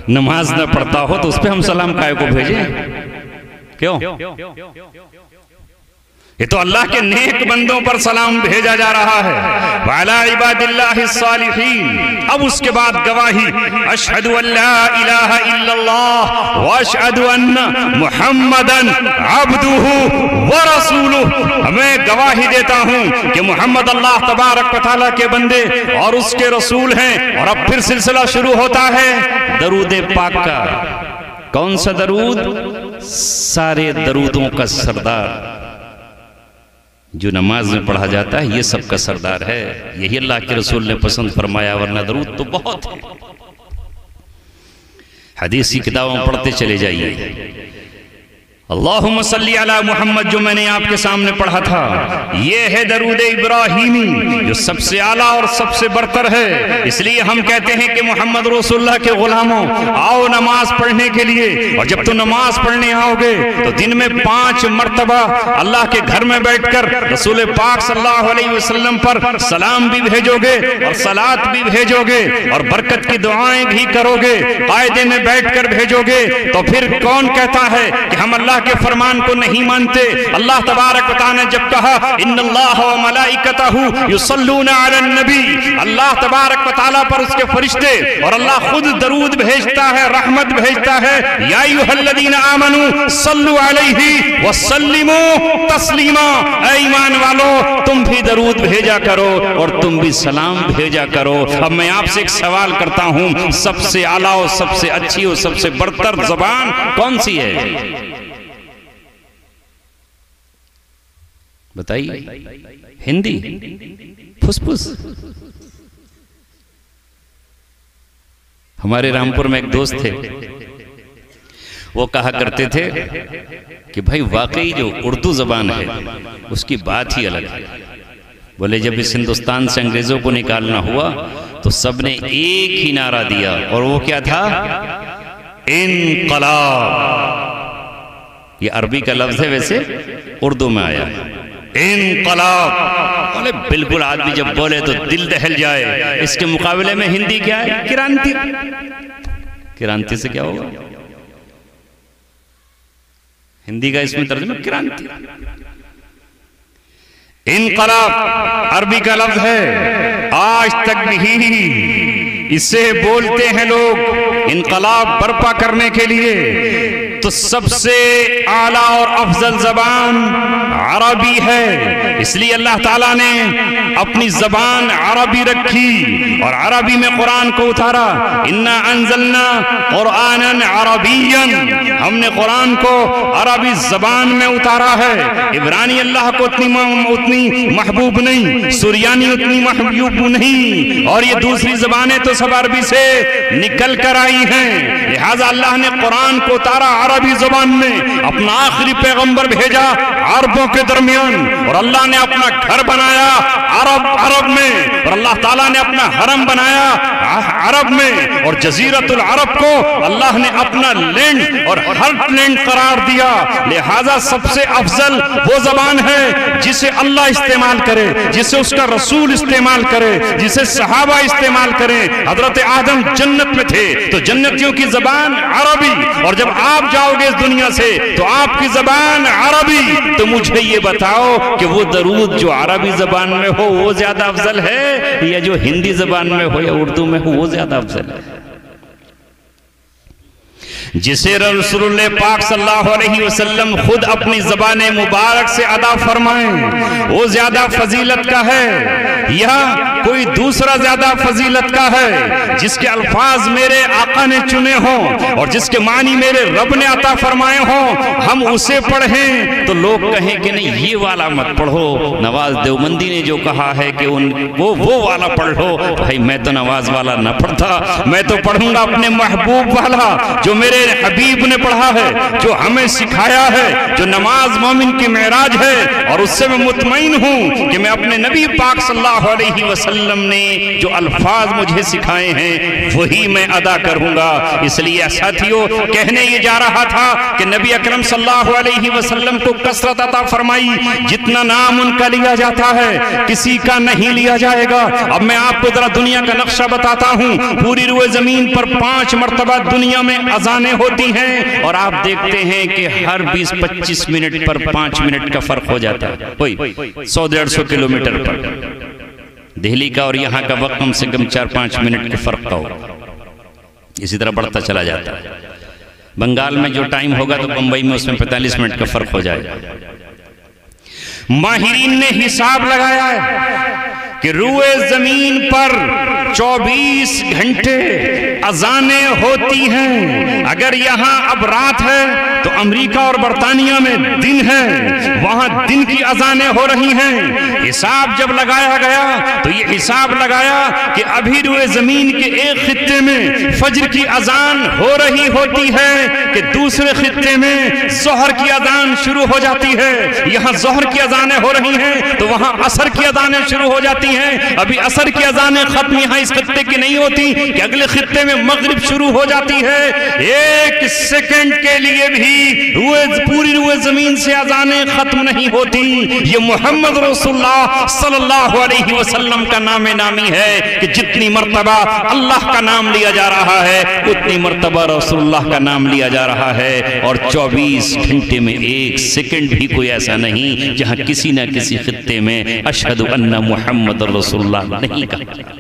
نماز نہ پڑھتا ہو، تو اس پہ ہم سلام کائے کو بھیجیں؟ کیوں؟ یہ تو اللہ کے نیک بندوں پر سلام بھیجا جا رہا ہے۔ وَعَلَىٰ عِبَادِ اللَّهِ الصَّالِحِينَ۔ اب اس کے بعد گواہی، أَشْهَدُ أَن لَّا إِلَٰهَ إِلَّا اللَّهُ وَأَشْهَدُ أَنَّ مُحَمَّدًا عَبْدُهُ وَرَسُولُهُ۔ میں گواہی دیتا ہوں کہ محمد اللہ تبارک و تعالیٰ کے بندے اور اس کے رسول ہیں۔ اور اب پھر سلسلہ شروع ہوتا ہے درود پاک کا۔ کون سا درود؟ سارے درودوں کا سردار، جو نماز میں پڑھا جاتا ہے، یہ سب کا سردار ہے۔ یہی اللہ کے رسول نے پسند فرمایا، ورنہ درود تو بہت ہے۔ حدیث کی کتابوں میں پڑھتے چلے جائیے۔ اللہم صلی علی محمد، جو میں نے آپ کے سامنے پڑھا تھا، یہ ہے درود ابراہیمی، جو سب سے اعلیٰ اور سب سے برتر ہے۔ اس لیے ہم کہتے ہیں کہ محمد رسول اللہ کے غلاموں، آؤ نماز پڑھنے کے لیے۔ اور جب تو نماز پڑھنے آؤ گے تو دن میں 5 مرتبہ اللہ کے گھر میں بیٹھ کر رسول پاک صلی اللہ علیہ وسلم پر سلام بھی بھیجو گے اور صلات بھی بھیجو گے اور برکت کی دعائیں بھی کرو گے، قاعدے میں بیٹھ کر بھیجو گے۔ تو پھر کون کہتا ہے کہ ہم اللہ کے فرمان کو نہیں مانتے؟ اللہ تبارک و تعالیٰ نے جب کہا ان اللہ و ملائکتہ یصلون علی النبی، اللہ تبارک و تعالیٰ پر اس کے فرشتے اور اللہ خود درود بھیجتا ہے، رحمت بھیجتا ہے۔ یا ایھا الذین آمنوا صلوا علیہ وسلموا تسلیما، اے ایمان والو تم بھی درود بھیجا کرو اور تم بھی سلام بھیجا کرو۔ اب میں آپ سے ایک سوال کرتا ہوں، سب سے اعلیٰ اور سب سے اچھی اور سب سے برتر زبان کون سی ہے؟ بتائیے۔ ہندی؟ پھس پھس؟ ہمارے رامپور میں ایک دوست تھے، وہ کہا کرتے تھے کہ بھائی واقعی جو اردو زبان ہے اس کی بات ہی الگ ہے۔ بولے جب اس ہندوستان سے انگریزوں کو نکالنا ہوا تو سب نے ایک ہی نعرہ دیا، اور وہ کیا تھا؟ انقلاب۔ یہ عربی کا لفظ ہے، ویسے اردو میں آیا انقلاب۔ بولے بالکل آدمی جب بولے تو دل دہل جائے۔ اس کے مقابلے میں ہندی کیا ہے؟ کرانتی۔ کرانتی سے کیا ہوگا؟ ہندی کا اس میں ترجمہ کرانتی۔ انقلاب عربی کا لفظ ہے، آج تک بھی اسے بولتے ہیں لوگ انقلاب برپا کرنے کے لیے۔ تو سب سے اعلیٰ اور افضل زبان عربی ہے، اس لیے اللہ تعالیٰ نے اپنی زبان عربی رکھی اور عربی میں قرآن کو اتارا۔ اِنَّا أَنزَلْنَا قُرْآنًا عَرَبِيًّا، ہم نے قرآن کو عربی زبان میں اتارا ہے۔ عبرانی اللہ کو اتنی محبوب نہیں، سریانی اتنی محبوب نہیں، اور یہ دوسری زبانیں تو سب عربی سے نکل کر آئی ہیں۔ لہٰذا اللہ نے قرآن کو اتارا عربی زبان میں، اپنا آخری پیغمبر بھیجا عربوں کے درمیان، اور اللہ نے اپنا گھر بنایا عرب میں، اور اللہ تعالیٰ نے اپنا حرم بنایا عرب میں، اور جزیرت العرب کو اللہ نے اپنا لینڈ اور ہر لینڈ قرار دیا۔ لہٰذا سب سے افضل وہ زبان ہے جسے اللہ استعمال کرے، جسے اس کا رسول استعمال کرے، جسے صحابہ استعمال کریں۔ حضرت آدم جنت میں تھے تو جنتیوں کی زبان عربی، اور جب آپ جاؤ گے اس دنیا سے تو آپ کی زبان عربی۔ تو مجھے یہ بتاؤ کہ وہ درود جو عربی زبان میں ہو وہ زیادہ افضل ہے یا جو ہندی زبان میں ہو یا اردو میں ہو وہ زیادہ افضل ہے؟ جسے رسول اللہ پاک صلی اللہ علیہ وسلم خود اپنی زبان مبارک سے ادا فرمائیں وہ زیادہ فضیلت کا ہے یا کوئی دوسرا زیادہ فضیلت کا ہے؟ جس کے الفاظ میرے آقا نے چنے ہوں اور جس کے معنی میرے رب نے عطا فرمائے ہوں، ہم اسے پڑھیں تو لوگ کہیں کہ نہیں یہ والا مت پڑھو۔ نواز دیوبندی نے جو کہا ہے کہ وہ والا پڑھ لو، بھائی میں تو نواز والا نہ پڑھتا، میں تو پڑھوں گا اپنے محبوب والا جو میرے میرے حبیب نے پڑھا ہے، جو ہمیں سکھایا ہے، جو نماز مومن کی معراج ہے، اور اس سے میں مطمئن ہوں کہ میں اپنے نبی پاک صلی اللہ علیہ وسلم نے جو الفاظ مجھے سکھائے ہیں وہی میں ادا کروں گا۔ اس لیے ساتھیوں، کہنے یہ جا رہا تھا کہ نبی اکرم صلی اللہ علیہ وسلم کو کثرت عطا فرمائی، جتنا نام ان کا لیا جاتا ہے کسی کا نہیں لیا جائے گا۔ اب میں آپ کو ذرا دنیا کا نقشہ بتاتا ہوں۔ پوری روئے زمین پر 5 مرتبہ دنیا میں اذانیں ہوتی ہیں، اور آپ دیکھتے ہیں کہ ہر 20-25 منٹ پر 5 منٹ کا فرق ہو جاتا ہے، کوئی 100-150 کلومیٹر پر۔ دہلی کا اور یہاں کا وقت کم سے کم 4-5 منٹ کے فرق کا ہو، اسی طرح بڑھتا چلا جاتا ہے۔ بنگال میں جو ٹائم ہوگا تو بمبئی میں اس میں 45 منٹ کا فرق ہو جائے گا۔ ماہرین نے حساب لگایا ہے کہ روئے زمین پر 24 گھنٹے اذانیں ہوتی ہیں۔ اگر یہاں اب رات ہے تو امریکہ اور برطانیہ میں دن ہے، وہاں دن کی اذانیں ہو رہی ہیں۔ حساب جب لگایا گیا تو یہ حساب لگایا کہ ابھی روئے زمین کے ایک خطے میں فجر کی اذان ہو رہی ہوتی ہے کہ دوسرے خطے میں ظہر کی اذان شروع ہو جاتی ہے۔ یہاں ظہر کی اذانیں ہو رہی ہیں تو وہاں عصر کی اذانیں شروع ہو جاتی ہیں۔ ابھی عصر کی اذانیں ختم یہاں اس خطے کی نہیں ہوتی کہ اگلے خطے میں مغرب شروع ہو جاتی ہے۔ ایک سیکنڈ کے لیے بھی پوری روئے زمین سے اذانیں ختم نہیں ہوتی۔ یہ محمد رسول اللہ صلی اللہ علیہ وسلم کا نام نامی ہے کہ جتنی مرتبہ اللہ کا نام لیا جا رہا ہے اتنی مرتبہ رسول اللہ کا نام لیا جا رہا ہے، اور 24 گھنٹے میں ایک سیکنڈ بھی کوئی ایسا نہیں جہاں کسی نہ کسی خطے میں اشہد ان محمد رسول اللہ نہیں کہا۔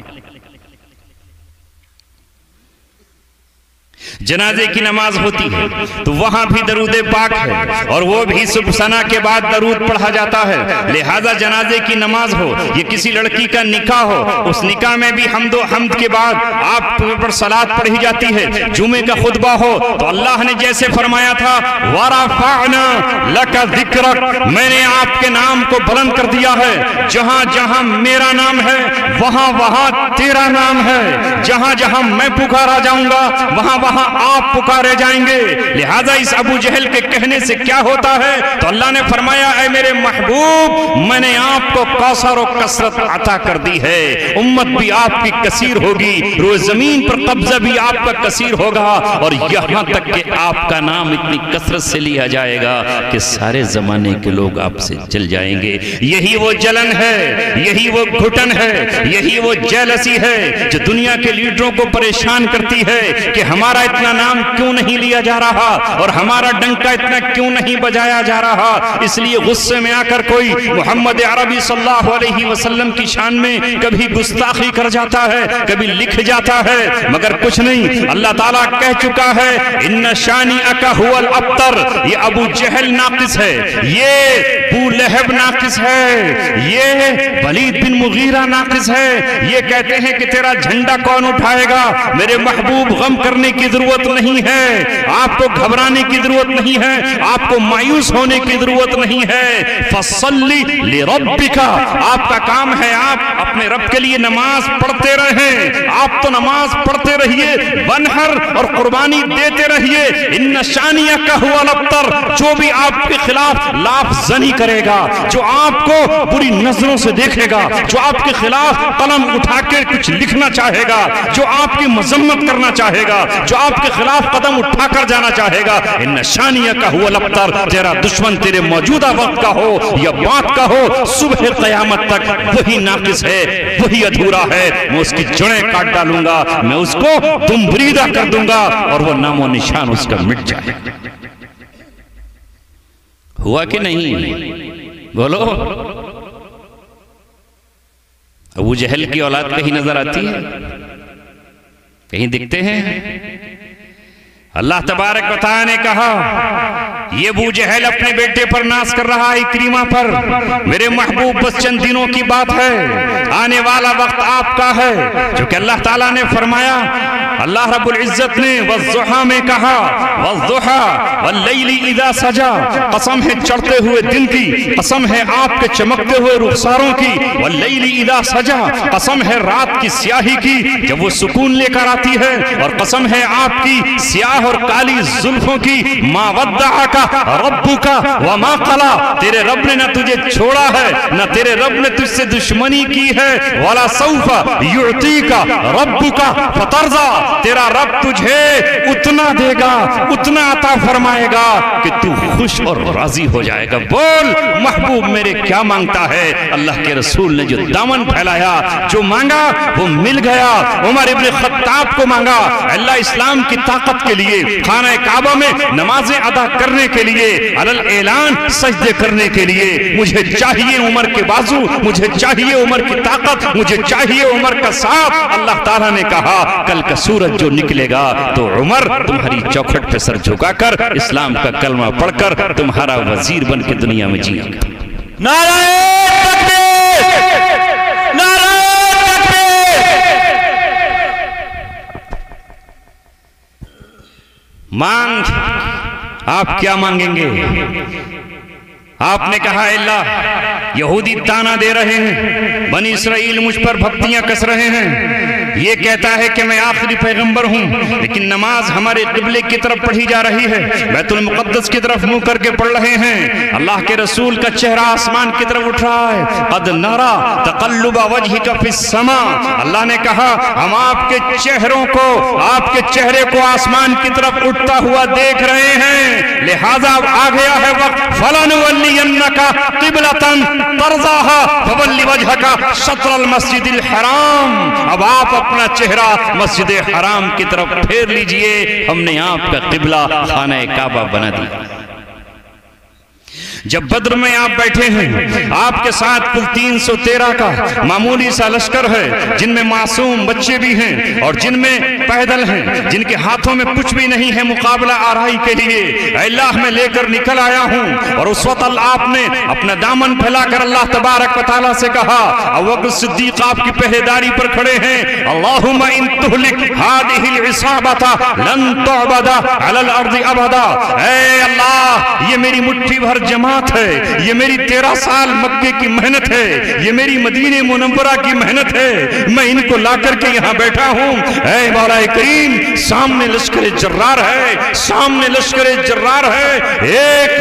جنازے کی نماز ہوتی ہے تو وہاں بھی درود پاک ہے، اور وہ بھی صبح ثنا کے بعد درود پڑھا جاتا ہے۔ لہذا جنازے کی نماز ہو، یہ کسی لڑکی کا نکاح ہو، اس نکاح میں بھی حمد و حمد کے بعد آپ پر صلاۃ پڑھی جاتی ہے۔ جمعے کا خطبہ ہو تو اللہ نے جیسے فرمایا تھا وَرَفَعْنَا لَكَ ذِكْرَكَ، میں نے آپ کے نام کو بلند کر دیا ہے۔ جہاں جہاں میرا نام ہے وہاں وہاں تیرا نام ہے، جہاں جہاں میں پکارا جاؤں گا وہاں وہاں آپ پکارے جائیں گے۔ لہذا اس ابو جہل کے کہنے سے کیا ہوتا ہے تو اللہ نے فرمایا اے میرے محبوب، میں نے آپ کو کوثر و کثرت عطا کر دی ہے، امت بھی آپ کی کثیر ہوگی، روئے زمین پر قبضہ بھی آپ کا کثیر ہوگا، اور یہاں تک کہ آپ کا نام اتنی کثرت سے لیا جائے گا کہ سارے زمانے کے لوگ آپ سے جل جائیں گے۔ یہی وہ جلن ہے، یہی وہ گھٹن ہے، یہی وہ جیلسی ہے جو دنیا کے لیڈروں کو پریشان کرتی ہے کہ ہمارا اتنا نام کیوں نہیں لیا جا رہا اور ہمارا ڈنکا اتنا کیوں نہیں بجایا جا رہا۔ اس لیے غصے میں آ کر کوئی محمد عربی صلی اللہ علیہ وسلم کی شان میں کبھی گستاخی کر جاتا ہے، کبھی لکھ جاتا ہے، مگر کچھ نہیں، اللہ تعالیٰ کہہ چکا ہے ان شانئک ھو الابتر، یہ ابو جہل ناقص ہے، یہ ابو لہب ناقص ہے، یہ ولید بن مغیرہ ناقص ہے۔ یہ کہتے ہیں کہ تیرا جھنڈا کون اٹھائے گا؟ میرے محبوب غم کرنے کی ضرورت نہیں ہے، آپ کو گھبرانے کی ضرورت نہیں ہے، آپ کو مایوس ہونے کی ضرورت نہیں ہے۔ فَصَلِّ لِرَبِّكَ، آپ کا کام ہے آپ اپنے رب کے لیے نماز پڑھتے رہیں، آپ تو نماز پڑھتے رہیے، بنہر اور قربانی دیتے رہیے۔ ان شانئک ھو الابتر، جو بھی آپ کے خلاف لاف زنی کرے گا، جو آپ کو بری نظروں سے دیکھے گا، جو آپ کے خلاف قلم اٹھا کے کچھ لکھنا چاہے گا، جو آپ کی مذمت کرنا چاہے گا، جو آپ کے خلاف قدم اٹھا کر جانا چاہے گا، ان شانئک ھو الابتر، تیرا دشمن تیرے موجودہ وقت کا ہو یا بعد کا ہو، صبح قیامت تک وہی ناقص ہے، وہی ادھورا ہے، میں اس کی جڑیں کاٹ ڈالوں گا، میں اس کو دم بریدہ کر دوں گا، اور وہ نام و نشان اس کا مٹ جائے۔ ہوا کہ نہیں؟ بولو۔ ابو جہل کی اولاد کہیں نظر آتی ہے؟ کہیں دکھتے ہیں؟ اللہ تبارک و تعالی نے کہا یہ ابو جہل اپنے بیٹے پر ناز کر رہا ہے اکریمہ پر. میرے محبوب بس چند دنوں کی بات ہے, آنے والا وقت آپ کا ہے. چونکہ اللہ تعالیٰ نے فرمایا, اللہ رب العزت نے والضحیٰ میں کہا, والضحیٰ واللیل اذا سجا, قسم ہے چڑھتے ہوئے دن کی, قسم ہے آپ کے چمکتے ہوئے رخساروں کی, واللیل اذا سجا, قسم ہے رات کی سیاہی کی جب وہ سکون لے کر آتی ہے, اور قسم ہے آپ کی سیاہ اور کالی زلفوں کی, ما ودعک ربک وما قلا, تیرے رب نے نہ تجھے چھوڑا ہے نہ تیرے رب نے تجھ سے دشمنی کی ہے, ولا سوف یعطیک ربک فترضی, تیرا رب تجھے اتنا دے گا, اتنا عطا فرمائے گا کہ تو خوش اور راضی ہو جائے گا. بول محبوب میرے کیا مانگتا ہے؟ اللہ کے رسول نے جو دامن پھیلایا, جو مانگا وہ مل گیا. عمر ابن خطاب کو مانگا, اللہ اسلام کی طاقت کے لیے, خانہ کعبہ میں نمازیں ادا کرنے کے لیے, علل اعلان سجدے کرنے کے لیے, مجھے چاہیے عمر کے بازو, مجھے چاہیے عمر کی طاقت, مجھے چاہیے عمر کا ساتھ. اللہ تعالیٰ نے کہا کل کا سورج جو نکلے گا تو عمر تمہاری چوکھٹ پہ سر جھکا کر اسلام کا کلمہ پڑھ کر تمہارا وزیر بن کے دنیا میں جیے گا. نعرہ تکبیر, نعرہ تکبیر. مانگ, آپ کیا مانگیں گے؟ آپ نے کہا اللہ یہودی تانا دے رہے ہیں, بنی اسرائیل مجھ پر بھکتیاں کس رہے ہیں, یہ کہتا ہے کہ میں آخری پیغمبر ہوں, لیکن نماز ہمارے قبلے کی طرف پڑھی جا رہی ہے, بیت المقدس کی طرف منہ کر کے پڑھ رہے ہیں, اللہ کے رسول کا چہرہ آسمان کی طرف اٹھ رہا ہے. قد نرا تقلب وجہک فی السماء, اللہ نے کہا ہم آپ کے چہروں کو, آپ کے چہرے کو آسمان کی طرف اٹھتا ہوا دیکھ رہے ہیں, لہذا آ گیا ہے وقت, فلنولینک قبلۃ ترضاها فول وجہک شطر المسجد الحرام, اب آپ اپنا چہرہ مسجد حرام کی طرف پھیر لیجئے, ہم نے آپ کا قبلہ خانہ کعبہ بنا دیا. جب بدر میں آپ بیٹھے ہیں, آپ کے ساتھ کل 313 کا معمولی سا لشکر ہے, جن میں معصوم بچے بھی ہیں اور جن میں پیدل ہیں, جن کے ہاتھوں میں کچھ بھی نہیں ہے مقابلہ آرائی کے لیے. اے اللہ میں لے کر نکل آیا ہوں, اور اس وقت آپ نے اپنا دامن پھیلا کر اللہ تبارک و تعالیٰ سے کہا, ابوبکر صدیق آپ کی پہریداری پر کھڑے ہیں, اللہم ان تہلک ہذہ العصابۃ لن تعبد علی الارض ابدا, اے اللہ یہ میری مٹھی بھر جماعت ہے, یہ میری 13 سال مکے کی محنت ہے, یہ میری مدینہ منورہ کی محنت ہے, میں ان کو لا کر کے یہاں بیٹھا ہوں. اے مولا کریم, سامنے لشکر جرار ہے, سامنے لشکر جرار ہے,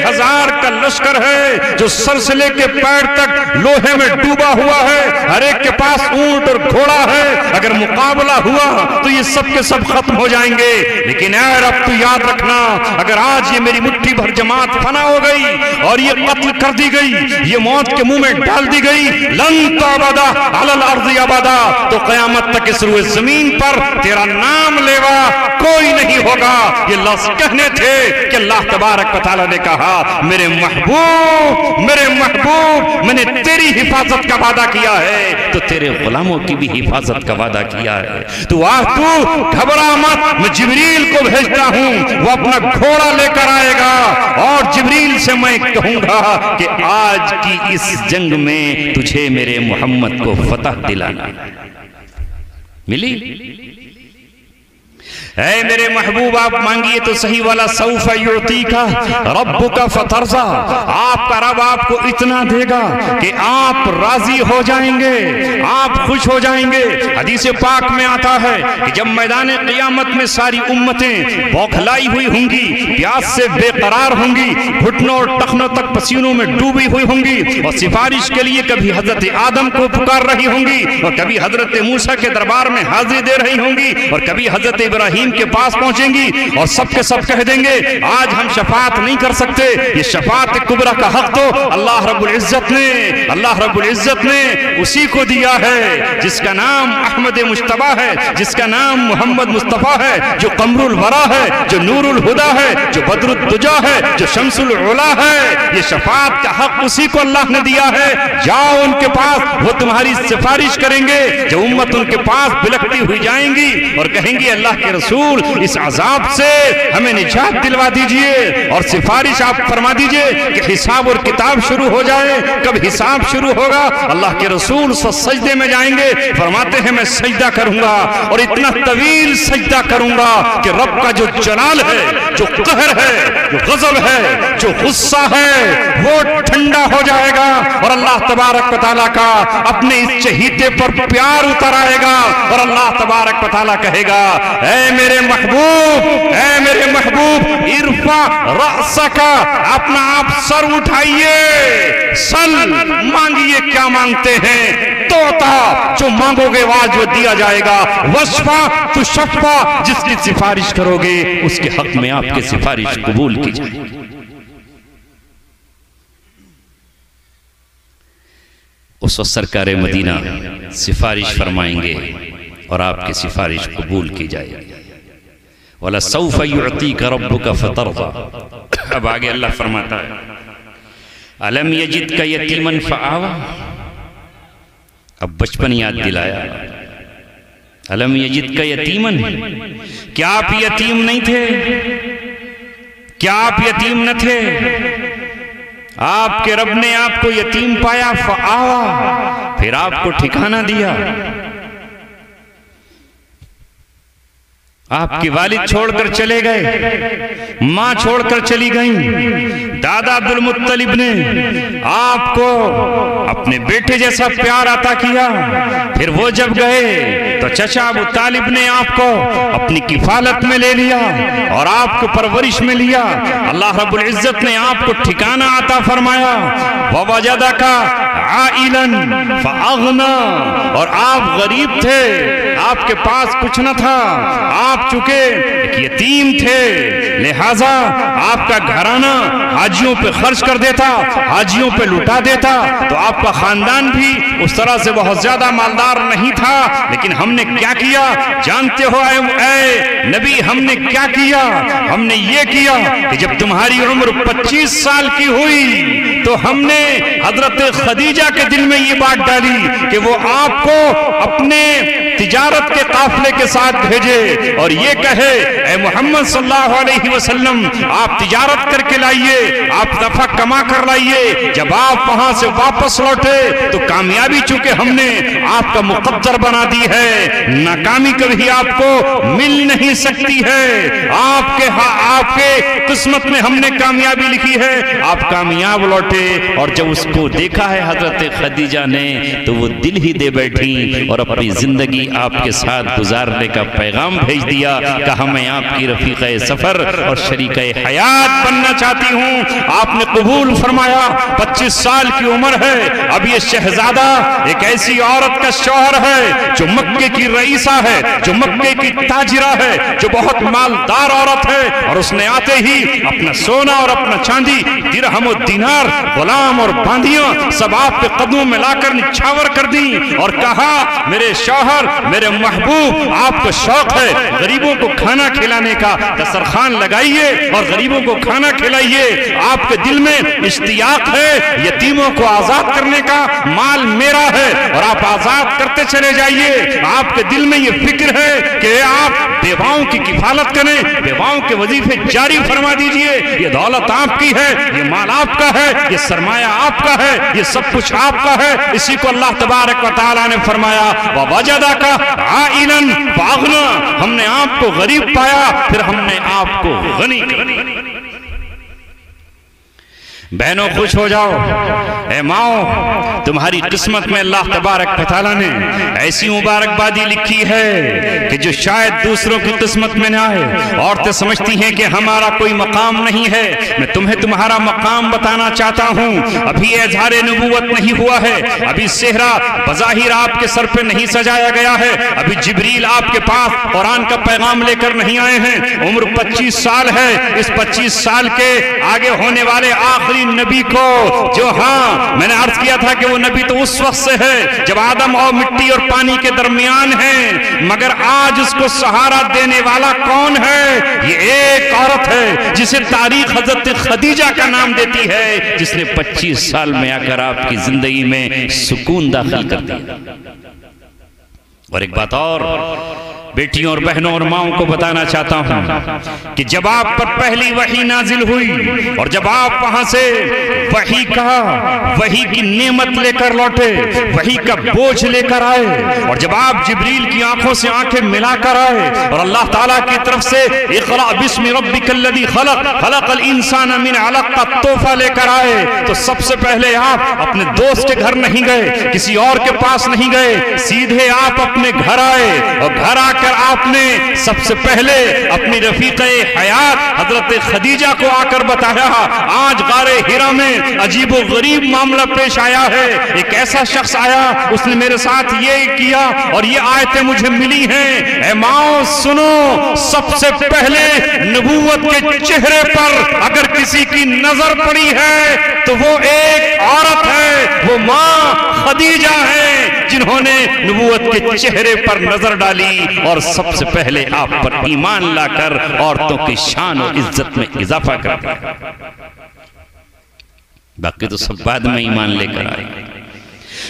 1000 کا لشکر ہے جو سر سے لے کے پیر تک لوہے میں ڈوبا ہوا ہے, ہر ایک کے پاس اونٹ اور گھوڑا ہے, اگر مقابلہ ہوا تو یہ سب کے سب ختم ہو جائیں گے. لیکن اے رب تو یاد رکھنا, اگر آج یہ میری مٹھی بھر جماعت فنا ہو گئی اور یہ قتل کر دی گئی, یہ موت کے منہ میں ڈال دی گئی, لن تعبد علی الارض ابدا, تو قیامت تک اس روئے زمین پر تیرا نام لیوا کوئی نہیں ہوگا. یہ لفظ کہنے تھے کہ اللہ تبارک و تعالیٰ نے کہا میرے محبوب, میرے محبوب, میں نے تیری حفاظت کا وعدہ کیا ہے تو تیرے غلاموں کی بھی حفاظت کا وعدہ کیا ہے. تو گھبرا مت, میں جبریل کو بھیجتا ہوں, وہ اپنا گھوڑا لے کر آئے گا, اور جبریل سے میں کہوں گا کہ آج کی اس جنگ میں تجھے میرے محمد کو فتح دلانا. ملی؟ اے میرے محبوب آپ مانگیے تو صحیح والا, سوف یعطیک ربک فترضی, آپ کا رب آپ کو اتنا دے گا کہ آپ راضی ہو جائیں گے, آپ خوش ہو جائیں گے. حدیث پاک میں آتا ہے کہ جب میدان قیامت میں ساری امتیں بوکھلائی ہوئی ہوں گی, پیاس سے بے قرار ہوں گی, گھٹنوں اور ٹخنوں تک پسینوں میں ڈوبی ہوئی ہوں گی, اور سفارش کے لیے کبھی حضرت آدم کو پکار رہی ہوں گی, اور کبھی حضرت موسیٰ کے دربار میں حاضری دے رہی ہوں گی, اور کبھی حضرت ابراہیم کے پاس پہنچیں گی, اور سب کے سب کہہ دیں گے آج ہم شفاعت نہیں کر سکتے, یہ شفاعت کبریٰ کا حق تو اللہ رب العزت نے اسی کو دیا ہے جس کا نام احمد مجتبیٰ ہے, جس کا نام محمد مصطفیٰ ہے, جو قمر الورا ہے, جو نور الہدا ہے, جو بدر الدجا ہے, جو شمس العلا ہے. یہ شفاعت کا حق اسی کو اللہ نے دیا ہے. جاؤ ان کے پاس, وہ تمہاری سفارش کریں گے. جو امت ان کے پاس بلکتی ہوئی جائیں گی اور کہیں گی اللہ کے کے رسول اس عذاب سے ہمیں نجات دلوا دیجئے، اور سفارش آپ فرما دیجئے کہ حساب اور کتاب شروع ہو جائے۔ کب حساب شروع ہوگا؟ اللہ کے رسول سجدے میں جائیں گے، فرماتے ہیں میں سجدہ کروں گا، اور اتنا طویل سجدہ کروں گا کہ رب کا جو جلال ہے، جو قہر ہے، جو غضب ہے، جو غصہ ہے، وہ ٹھنڈا ہو جائے گا، اور اللہ تبارک و تعالیٰ کا اپنے اس چہیتے پر پیار اتر آئے گا، اور اللہ تبارک و تعالیٰ کہے گا اے میرے محبوب، اے میرے محبوب، ارفع رأسک، اپنا آپ سر اٹھائیے، سل، مانگیے کیا مانگتے ہیں، توتا، جو مانگو گے واج وہ دیا جائے گا، وشفا تشفا، جس کی سفارش کرو گے اس کے حق میں آپ کی سفارش قبول کی جائے گی۔ اس وقت سرکار مدینہ سفارش فرمائیں گے اور آپ کی سفارش قبول کی جائے گی۔ وَلَسَوْفَ يُعْطِيكَ رَبُّكَ فَتَرْضَى۔ اب آگے اللہ فرماتا ہے أَلَمْ يَجِدْكَ يَتِيمًا فَآوَى، اب بچپن یاد دلایا۔ أَلَمْ يَجِدْكَ يَتِيمًا، کیا آپ یتیم نہیں تھے؟ کیا آپ یتیم نہ تھے؟ آپ کے رب نے آپ کو یتیم پایا، فآوَى، پھر آپ کو ٹھکانہ دیا۔ آپ کی والد چھوڑ کر چلے گئے، ماں چھوڑ کر چلی گئیں، دادا عبدالمطلب نے آپ کو اپنے بیٹے جیسا پیار عطا کیا، پھر وہ جب گئے تو چچا ابو طالب نے آپ کو اپنی کفالت میں لے لیا اور آپ کو پرورش میں لیا۔ اللہ رب العزت نے آپ کو ٹھکانہ عطا فرمایا، وَوَجَدَكَ عَائِلًا فَأَغْنَى، اور آپ غریب تھے، آپ کے پاس کچھ نہ تھا، آپ چونکہ ایک یتیم تھے، لہٰذا آپ کا گھرانہ حاجیوں پہ خرچ کر دیتا، حاجیوں پہ لٹا دیتا، تو آپ کا خاندان بھی اس طرح سے بہت زیادہ مالدار نہیں تھا۔ لیکن ہم نے کیا کیا جانتے ہو اے نبی؟ ہم نے کیا کیا؟ ہم نے یہ کیا کہ جب تمہاری عمر 25 سال کی ہوئی تو ہم نے حضرت خدیجہ کے دل میں یہ بات ڈالی کہ وہ آپ کو اپنے تجارت کے قافلے کے ساتھ بھیجے اور یہ کہے اے محمد صلی اللہ علیہ وسلم آپ تجارت کر کے لائیے، آپ نفع کما کر لائیے، جب آپ وہاں سے واپس لوٹے تو کامیابی چونکہ ہم نے آپ کا مقدر بنا دی ہے، ناکامی کبھی آپ کو مل نہیں سکتی ہے، آپ کے قسمت میں ہم نے کامیابی لکھی ہے، آپ کامیاب لوٹے۔ اور جب اس کو دیکھا ہے حضرت خدیجہ نے تو وہ دل ہی دے بیٹھی اور اپنی زندگی آپ کے ساتھ گزارنے کا پیغام بھیج دیا، کہا میں آپ کی رفیقہ سفر اور شریکہ حیات بننا چاہتی ہوں۔ آپ نے قبول فرمایا، 25 سال کی عمر ہے، اب یہ شہزادہ ایک ایسی عورت کا شوہر ہے جو مکے کی رئیسہ ہے، جو مکے کی تاجرہ ہے، جو بہت مالدار عورت ہے، اور اس نے آتے ہی اپنا سونا اور اپنا چاندی، درہم و دینار، غلام اور باندیاں سب آپ کے قدموں میں لا کر نچھاور کر دیں اور کہا میرے شوہر، میرے محبوب، آپ کو شوق ہے غریبوں کو کھانا کھلانے کا، دسترخوان لگائیے اور غریبوں کو کھانا کھلائیے، آپ کے دل میں اشتیاق ہے یتیموں کو آزاد کرنے کا، مال میرا ہے اور آپ آزاد کرتے چلے جائیے، آپ کے دل میں یہ فکر ہے کہ آپ بیواؤں کی کفالت کریں، بیواؤں کے وظیفے جاری فرما دیجئے، یہ دولت آپ کی ہے، یہ مال آپ کا ہے، یہ سرمایہ آپ کا ہے، یہ سب کچھ آپ کا ہے۔ اسی کو اللہ تبارک و تعالیٰ نے فرمایا وَوَجَدَكَ عَائِلًا فَأَغْنَى، ہم نے آپ کو غریب پایا پھر ہم نے آپ کو غنی کر دیا۔ بہنوں خوش ہو جاؤ، اے ماؤں تمہاری قسمت میں اللہ تبارک و تعالیٰ نے ایسی مبارکبادی لکھی ہے کہ جو شاید دوسروں کی قسمت میں نہ آئے۔ عورتیں سمجھتی ہیں کہ ہمارا کوئی مقام نہیں ہے، میں تمہیں تمہارا مقام بتانا چاہتا ہوں۔ ابھی اظہار نبوت نہیں ہوا ہے، ابھی صحرا بظاہر آپ کے سر پہ نہیں سجایا گیا ہے، ابھی جبریل آپ کے پاس قرآن کا پیغام لے کر نہیں آئے ہیں، عمر 25 سال ہے، اس 25 سال کے آگے ہونے والے آخری نبی کو، جو ہاں میں نے عرض کیا تھا کہ وہ نبی تو اس وقت سے ہے جب آدم اور مٹی اور پانی کے درمیان ہیں، مگر آج اس کو سہارا دینے والا کون ہے؟ یہ ایک عورت ہے جسے تاریخ حضرت خدیجہ کا نام دیتی ہے، جس نے 25 سال میں آ کر آپ کی زندگی میں سکون داخل کر دیا۔ اور ایک بات اور، بیٹیوں اور بہنوں اور ماؤں کو بتانا چاہتا ہوں کہ جب آپ پر پہلی وحی نازل ہوئی اور جب آپ وہاں سے وحی کی نعمت لے کر لوٹے، وحی کا بوجھ لے کر آئے، اور جب آپ جبریل کی آنکھوں سے آنکھیں ملا کر آئے اور اللہ تعالیٰ کی طرف سے اقرأ بسم ربک الذی خلق خلق الانسان من علق کا تحفہ لے کر آئے، تو سب سے پہلے آپ اپنے دوست کے گھر نہیں گئے، کسی اور کے پاس نہیں گئے، سیدھے آپ اپنے گھر آئے، اور گھر آ کر آپ نے سب سے پہلے اپنی رفیقہ حیات حضرت خدیجہ کو آ کر بتایا آج غار ہرا میں عجیب و غریب معاملہ پیش آیا ہے، ایک ایسا شخص آیا، اس نے میرے ساتھ یہ کیا اور یہ آیتیں مجھے ملی ہیں۔ اے ماؤں سنو، سب سے پہلے نبوت کے چہرے پر اگر کسی کی نظر پڑی ہے تو وہ ایک عورت ہے، وہ ماں خدیجہ ہے، جنہوں نے نبوت کے چہرے پر نظر ڈالی اور سب سے پہلے آپ پر ایمان لا کر عورتوں کی شان و عزت میں اضافہ کر دیا۔ باقی تو سب بعد میں ایمان لے کر آئے۔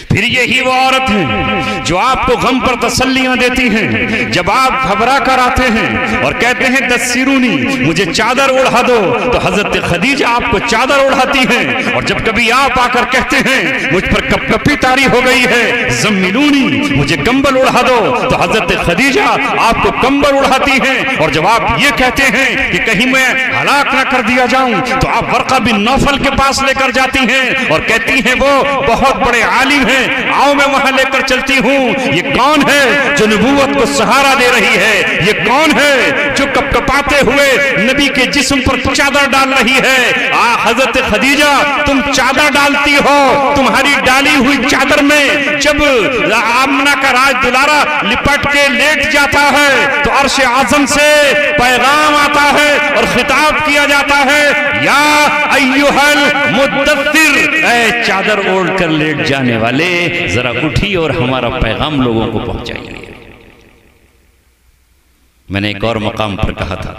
پھر یہی وہ عورت ہیں جو آپ کو غم پر تسلیاں دیتی ہیں جب آپ گھبرا کر آتے ہیں اور کہتے ہیں دسرونی، مجھے چادر اڑھا دو، تو حضرت خدیجہ آپ کو چادر اڑھاتی ہیں، اور جب کبھی آپ آ کر کہتے ہیں مجھ پر کپ کپی طاری ہو گئی ہے زملونی، مجھے کمبل اڑھا دو، تو حضرت خدیجہ آپ کو کمبل اڑھاتی ہیں، اور جب آپ یہ کہتے ہیں کہ کہیں میں ہلاک نہ کر دیا جاؤں تو آپ ورقہ بن نوفل کے پاس لے کر جاتی ہیں اور کہتی ہیں وہ بہت بڑے عالم ہیں، آؤ میں وہاں لے کر چلتی ہوں۔ یہ کون ہے جو نبوت کو سہارا دے رہی ہے؟ یہ کون ہے جو کپ کپاتے ہوئے نبی کے جسم پر چادر ڈال رہی ہے؟ حضرت خدیجہ تم چادر ڈالتی ہو، تمہاری ڈالی ہوئی چادر میں جب آمنہ کا راج دلارہ لپٹ کے لیٹ جاتا ہے تو عرش اعظم سے پیغام آتا ہے اور خطاب کیا جاتا ہے، یا ایھا المدثر، اے چادر اوڑھ کر لیٹ جانے والے، ذرا اٹھی اور ہمارا پیغام لوگوں کو پہنچائیے۔ میں نے ایک اور مقام پر کہا تھا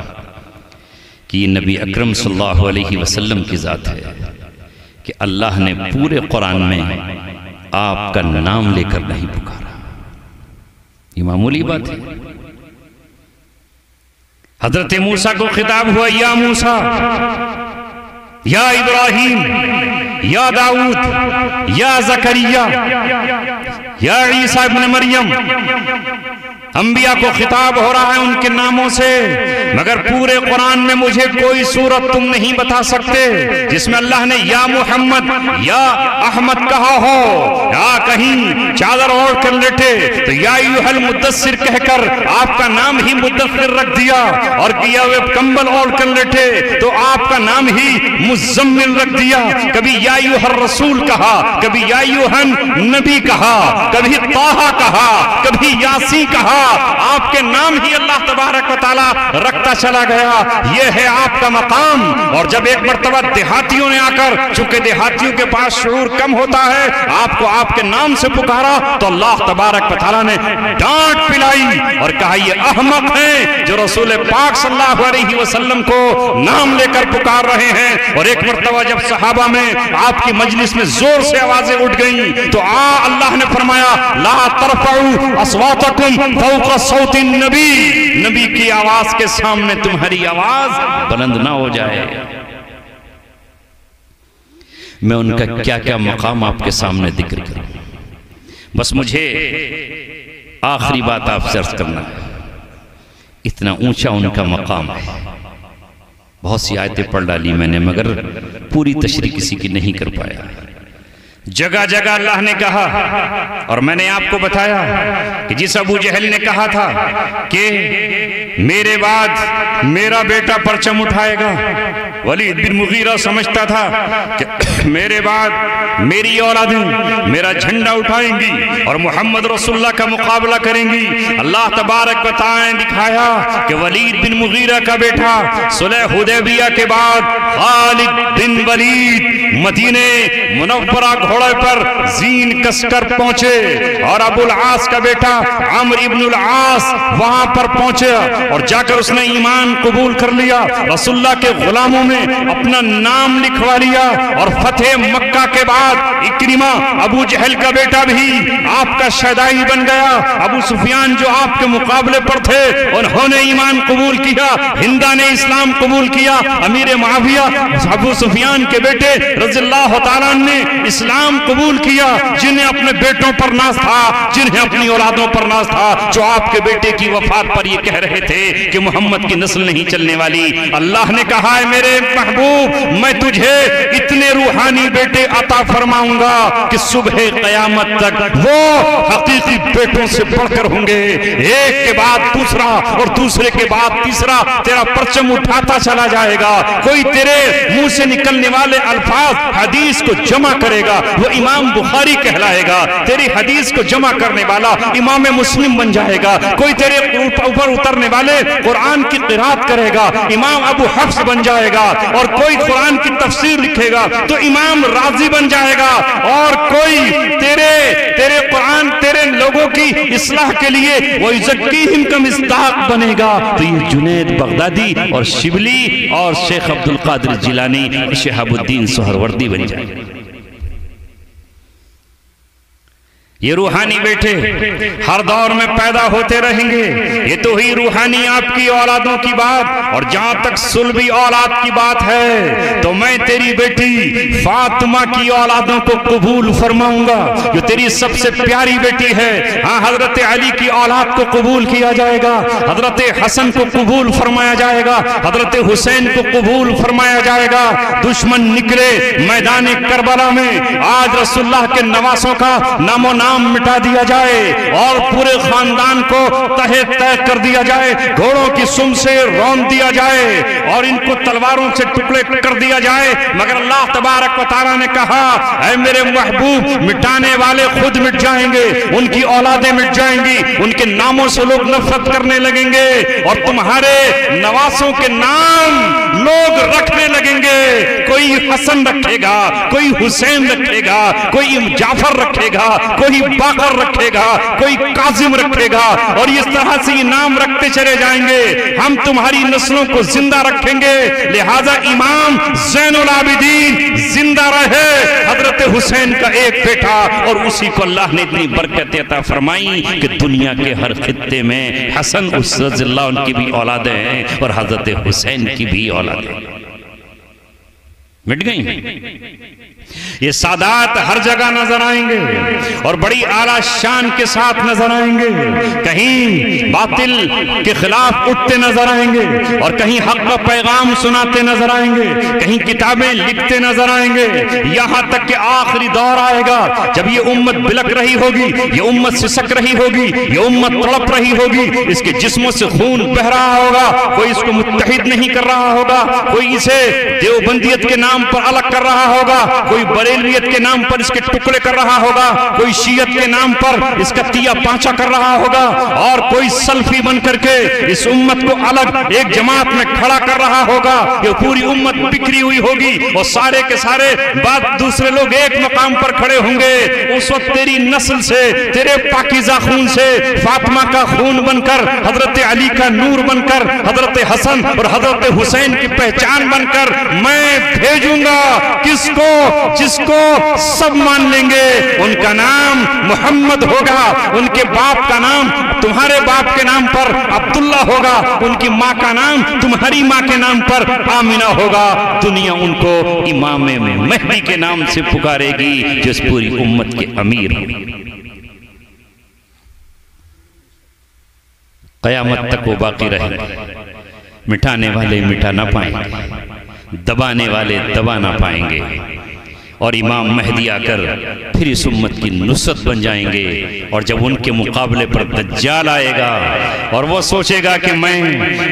کہ یہ نبی اکرم صلی اللہ علیہ وسلم کی ذات ہے کہ اللہ نے پورے قرآن میں آپ کا نام لے کر نہیں پکارا۔ یہ معمولی بات ہے۔ حضرت موسیٰ کو خطاب ہوا، یا موسیٰ، یا ابراہیم، یا داؤد، یا زکریا، یا عیسیٰ ابن مریم، انبیاء کو خطاب ہو رہا ہے ان کے ناموں سے، مگر پورے قرآن میں مجھے کوئی سورت تم نہیں بتا سکتے جس میں اللہ نے یا محمد یا احمد کہا ہو، یا کہیں چادر اوڑھ کر لیٹے تو یا ایھا المدثر کہہ کر آپ کا نام ہی مدثر رکھ دیا، اور کیا ہوئے کمبل اوڑھ کر لیٹے تو آپ کا نام ہی مزمل رکھ دیا۔ کبھی یا ایھا الرسول کہا، کبھی یا ایھا النبی کہا، کبھی طٰہٰ کہا، کبھی یاسین کہا، آپ کے نام ہی اللہ تبارک و تعالی رکھتا چلا گیا۔ یہ ہے آپ کا مقام۔ اور جب ایک مرتبہ دیہاتیوں نے آ کر، چونکہ دیہاتیوں کے پاس شعور کم ہوتا ہے، آپ کو آپ کے نام سے پکارا تو اللہ تبارک و تعالی نے ڈانٹ پلائی اور کہا یہ احمق ہیں جو رسول پاک صلی اللہ علیہ وسلم کو نام لے کر پکار رہے ہیں۔ اور ایک مرتبہ جب صحابہ میں آپ کی مجلس میں زور سے آوازیں اٹھ گئیں تو اللہ نے فرمایا لا ترفعوا اصواتکم فوق صوت النبی، نبی کی آواز کے سامنے تمہاری آواز بلند نہ ہو جائے۔ میں ان کا کیا کیا مقام آپ کے سامنے ذکر کروں، بس مجھے آخری بات آپ سے عرض کرنا ہے، اتنا اونچا ان کا مقام ہے۔ بہت سی آیتیں پڑھ ڈالی میں نے، مگر پوری تشریح کسی کی نہیں کر پایا۔ جگہ جگہ اللہ نے کہا، اور میں نے آپ کو بتایا کہ جس ابو جہل نے کہا تھا کہ میرے بعد میرا بیٹا پرچم اٹھائے گا، ولید بن مغیرہ سمجھتا تھا کہ میرے بعد میری اولادیں میرا جھنڈا اٹھائیں گی اور محمد رسول اللہ کا مقابلہ کریں گی۔ اللہ تبارک و تعالی نے دکھایا کہ ولید بن مغیرہ کا بیٹا صلح حدیبیہ کے بعد خالد بن ولید مدینے منورہ گھوڑے پر زین کس کر پہنچے اور ابو العاص کا بیٹا عمرو ابن العاص وہاں پر پہنچے اور جا کر اس نے ایمان قبول کر لیا، رسول اللہ کے غلاموں میں اپنا نام لکھوا لیا، اور فتح مکہ کے بعد اکرمہ ابو جہل کا بیٹا بھی آپ کا شہدائی بن گیا، ابو سفیان جو آپ کے مقابلے پر تھے انہوں نے ایمان قبول کیا، ہندہ نے اسلام قبول کیا، امیر معاویہ ابو سفیان کے بیٹے رضی اللہ تعالیٰ نے اسلام قبول کیا، جنہیں اپنے بیٹوں پر ناز تھا، جنہیں اپنی اولادوں پر ناز تھا، جو آپ کے بیٹے کی وفات پر یہ کہہ رہے تھے کہ محمد کی نسل نہیں چلنے والی۔ اللہ نے کہا ہے میرے محبوب میں تجھے اتنے روحانی بیٹے عطا فرماؤں گا کہ صبح قیامت تک وہ حقیقی بیٹوں سے بڑھ کر ہوں گے، ایک کے بعد دوسرا اور دوسرے کے بعد تیسرا تیرا پرچم اٹھاتا چلا جائے گا، کوئی تیرے منہ سے نکلنے والے الفاظ حدیث کو جمع کرے گا وہ امام بخاری کہلائے گا، تیری حدیث کو جمع کرنے والا امام مسلم بن جائے گا، کوئی تیرے اوپر اترنے والے قرآن کی قرات کرے گا امام ابو حفص بن جائے گا، اور کوئی قرآن کی تفسیر لکھے گا تو امام رازی بن جائے گا، اور کوئی تیرے قرآن تیرے لوگوں کی اصلاح کے لیے وَيُزَكِّيهِمْ كَمِصْدَاق بنے گا، تو یہ جنید بغدادی اور شبلی اور شیخ عبدالقادر جیلانی اور شہاب الدین سہروردی بن جائے گا۔ یہ روحانی بیٹے ہر دور میں پیدا ہوتے رہیں گے، یہ تو ہی روحانی آپ کی اولادوں کی بات، اور جہاں تک صلبی اولاد کی بات ہے تو میں تیری بیٹی فاطمہ کی اولادوں کو قبول فرماؤں گا جو تیری سب سے پیاری بیٹی ہے۔ ہاں حضرت علی کی اولاد کو قبول کیا جائے گا، حضرت حسن کو قبول فرمایا جائے گا، حضرت حسین کو قبول فرمایا جائے گا۔ دشمن نکلے میدان کربلا میں، آج رسول اللہ کے نواسوں کا نام و نام مٹا دیا جائے اور پورے خاندان کو تہہ تہ کر دیا جائے، گھوڑوں کی سم سے رون دیا جائے اور ان کو تلواروں سے ٹکڑے کر دیا جائے، مگر اللہ تبارک و تعالیٰ نے کہا اے میرے محبوب مٹانے والے خود مٹ جائیں گے، ان کی اولادیں مٹ جائیں گی، ان کے ناموں سے لوگ نفرت کرنے لگیں گے اور تمہارے نواسوں کے نام لوگ رکھنے لگیں گے، کوئی حسن رکھے گا، کوئی حسین رکھے گا، کوئی جعفر رکھے گا، کوئی باقر رکھے گا، کوئی قاسم رکھے گا، اور اس طرح سے یہ نام رکھتے چلے جائیں گے۔ ہم تمہاری نسلوں کو زندہ رکھیں گے، لہذا امام زین العابدین زندہ رہے، حضرت حسین کا ایک بیٹا، اور اسی کو اللہ نے اتنی برکت عطا فرمائی کہ دنیا کے ہر خطے میں حسن رضی اللہ ان کی بھی اولادیں ہیں اور حضرت حسین کی بھی اولادیں ہیں۔ مٹ گئیں؟ یہ سادات ہر جگہ نظر آئیں گے اور بڑی اعلیٰ شان کے ساتھ نظر آئیں گے، کہیں باطل کے خلاف اٹھتے نظر آئیں گے اور کہیں حق کا پیغام سناتے نظر آئیں گے، کہیں کتابیں لکھتے نظر آئیں گے، یہاں تک کہ آخری دور آئے گا جب یہ امت بلک رہی ہوگی، یہ امت سسک رہی ہوگی، یہ امت تڑپ رہی ہوگی، اس کے جسموں سے خون بہ رہا ہوگا، کوئی اس کو متحد نہیں کر رہا ہوگا، کوئی اسے دیوبندیت کے نام پر الگ کر رہا ہوگا، کوئی بریلویت کے نام پر اس کے ٹکڑے کر رہا ہوگا، کوئی شیعت کے نام پر اس کا تیا پانچا کر رہا ہوگا، اور کوئی سلفی بن کر کے اس امت کو الگ ایک جماعت میں کھڑا کر رہا ہوگا، یہ پوری امت بکھری ہوئی ہوگی اور سارے کے سارے بعد دوسرے لوگ ایک مقام پر کھڑے ہوں گے۔ اس وقت تیری نسل سے، تیرے پاکیزہ خون سے، فاطمہ کا خون بن کر، حضرت علی کا نور بن کر، حضرت حسن اور حضرت حسین کی پہچان بن کر میں بھیجوں گا کس کو؟ جس کو سب مان لیں گے، ان کا نام محمد ہوگا، ان کے باپ کا نام تمہارے باپ کے نام پر عبداللہ ہوگا، ان کی ماں کا نام تمہاری ماں کے نام پر آمینہ ہوگا، دنیا ان کو امام مہدی کے نام سے پکارے گی جو اس پوری امت کے امیر ہیں۔ قیامت تک وہ باقی رہے گا، مٹانے والے مٹا نہ پائیں گے، دبانے والے دبا نہ پائیں گے، اور امام مہدی آ کر پھر اس امت کی نصرت بن جائیں گے. اور جب ان کے مقابلے پر دجال آئے گا اور وہ سوچے گا کہ میں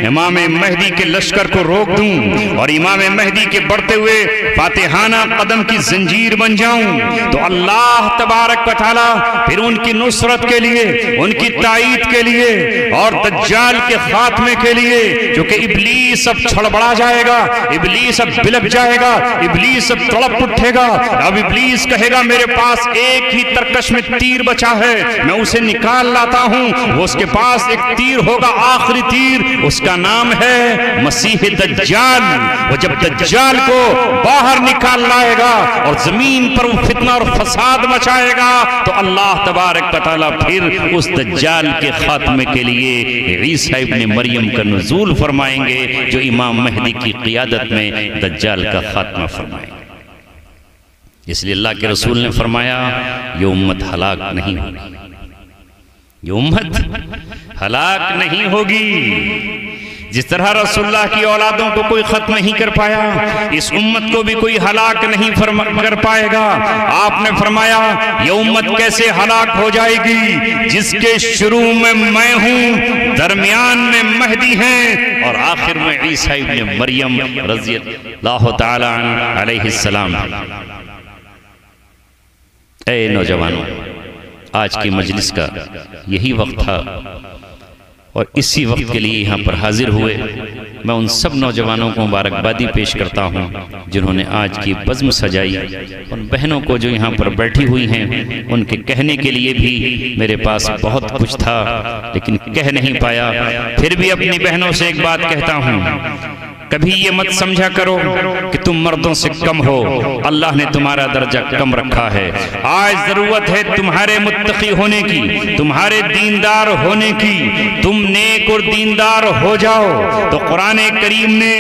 امام مہدی کے لشکر کو روک دوں اور امام مہدی کے بڑھتے ہوئے فاتحانہ قدم کی زنجیر بن جاؤں، تو اللہ تبارک و تعالی پھر ان کی نصرت کے لیے، ان کی تائید کے لیے اور دجال کے خاتمے کے لیے، جو کہ ابلیس اب چھڑبڑا جائے گا، ابلیس اب بلک جائے گا، ابلیس اب تڑپ اٹھے گا. اب ابلیس کہے گا میرے پاس ایک ہی ترکش میں تیر بچا ہے، میں اسے نکال لاتا ہوں. وہ اس کے پاس ایک تیر ہوگا، آخری تیر، اس کا نام ہے مسیح دجال. وہ جب دجال کو باہر نکال لائے گا اور زمین پر وہ فتنہ اور فساد مچائے گا، تو اللہ تبارک و تعالیٰ پھر اس دجال کے خاتمے کے لیے عیسیٰ ابن مریم کا نزول فرمائیں گے، جو امام مہدی کی قیادت میں دجال کا خاتمہ فرمائیں گے. اس لیے اللہ کے رسول نے فرمایا یہ امت ہلاک نہیں ہوگی، یہ امت ہلاک نہیں ہوگی. جس طرح رسول اللہ کی اولادوں کو کوئی ختم نہیں کر پایا، اس امت کو بھی کوئی ہلاک نہیں کر پائے گا. آپ نے فرمایا یہ امت کیسے ہلاک ہو جائے گی؟ جس کے شروع میں ہوں، درمیان میں مہدی ہیں اور آخر میں عیسیٰ ابن مریم رضی اللہ تعالی عنہ علیہ السلام. اے نوجوانوں، آج کی مجلس کا یہی وقت تھا اور اسی وقت کے لیے یہاں پر حاضر ہوئے. میں ان سب نوجوانوں کو مبارکبادی پیش کرتا ہوں جنہوں نے آج کی بزم سجائی. ان بہنوں کو جو یہاں پر بیٹھی ہوئی ہیں، ان کے کہنے کے لیے بھی میرے پاس بہت کچھ تھا لیکن کہہ نہیں پایا. پھر بھی اپنی بہنوں سے ایک بات کہتا ہوں، کبھی یہ مت سمجھا کرو کہ تم مردوں سے کم ہو. اللہ نے تمہارا درجہ کم رکھا ہے. آج ضرورت ہے تمہارے متقی ہونے کی، تمہارے دیندار ہونے کی. تم نیک اور دیندار ہو جاؤ. تو قرآن کریم نے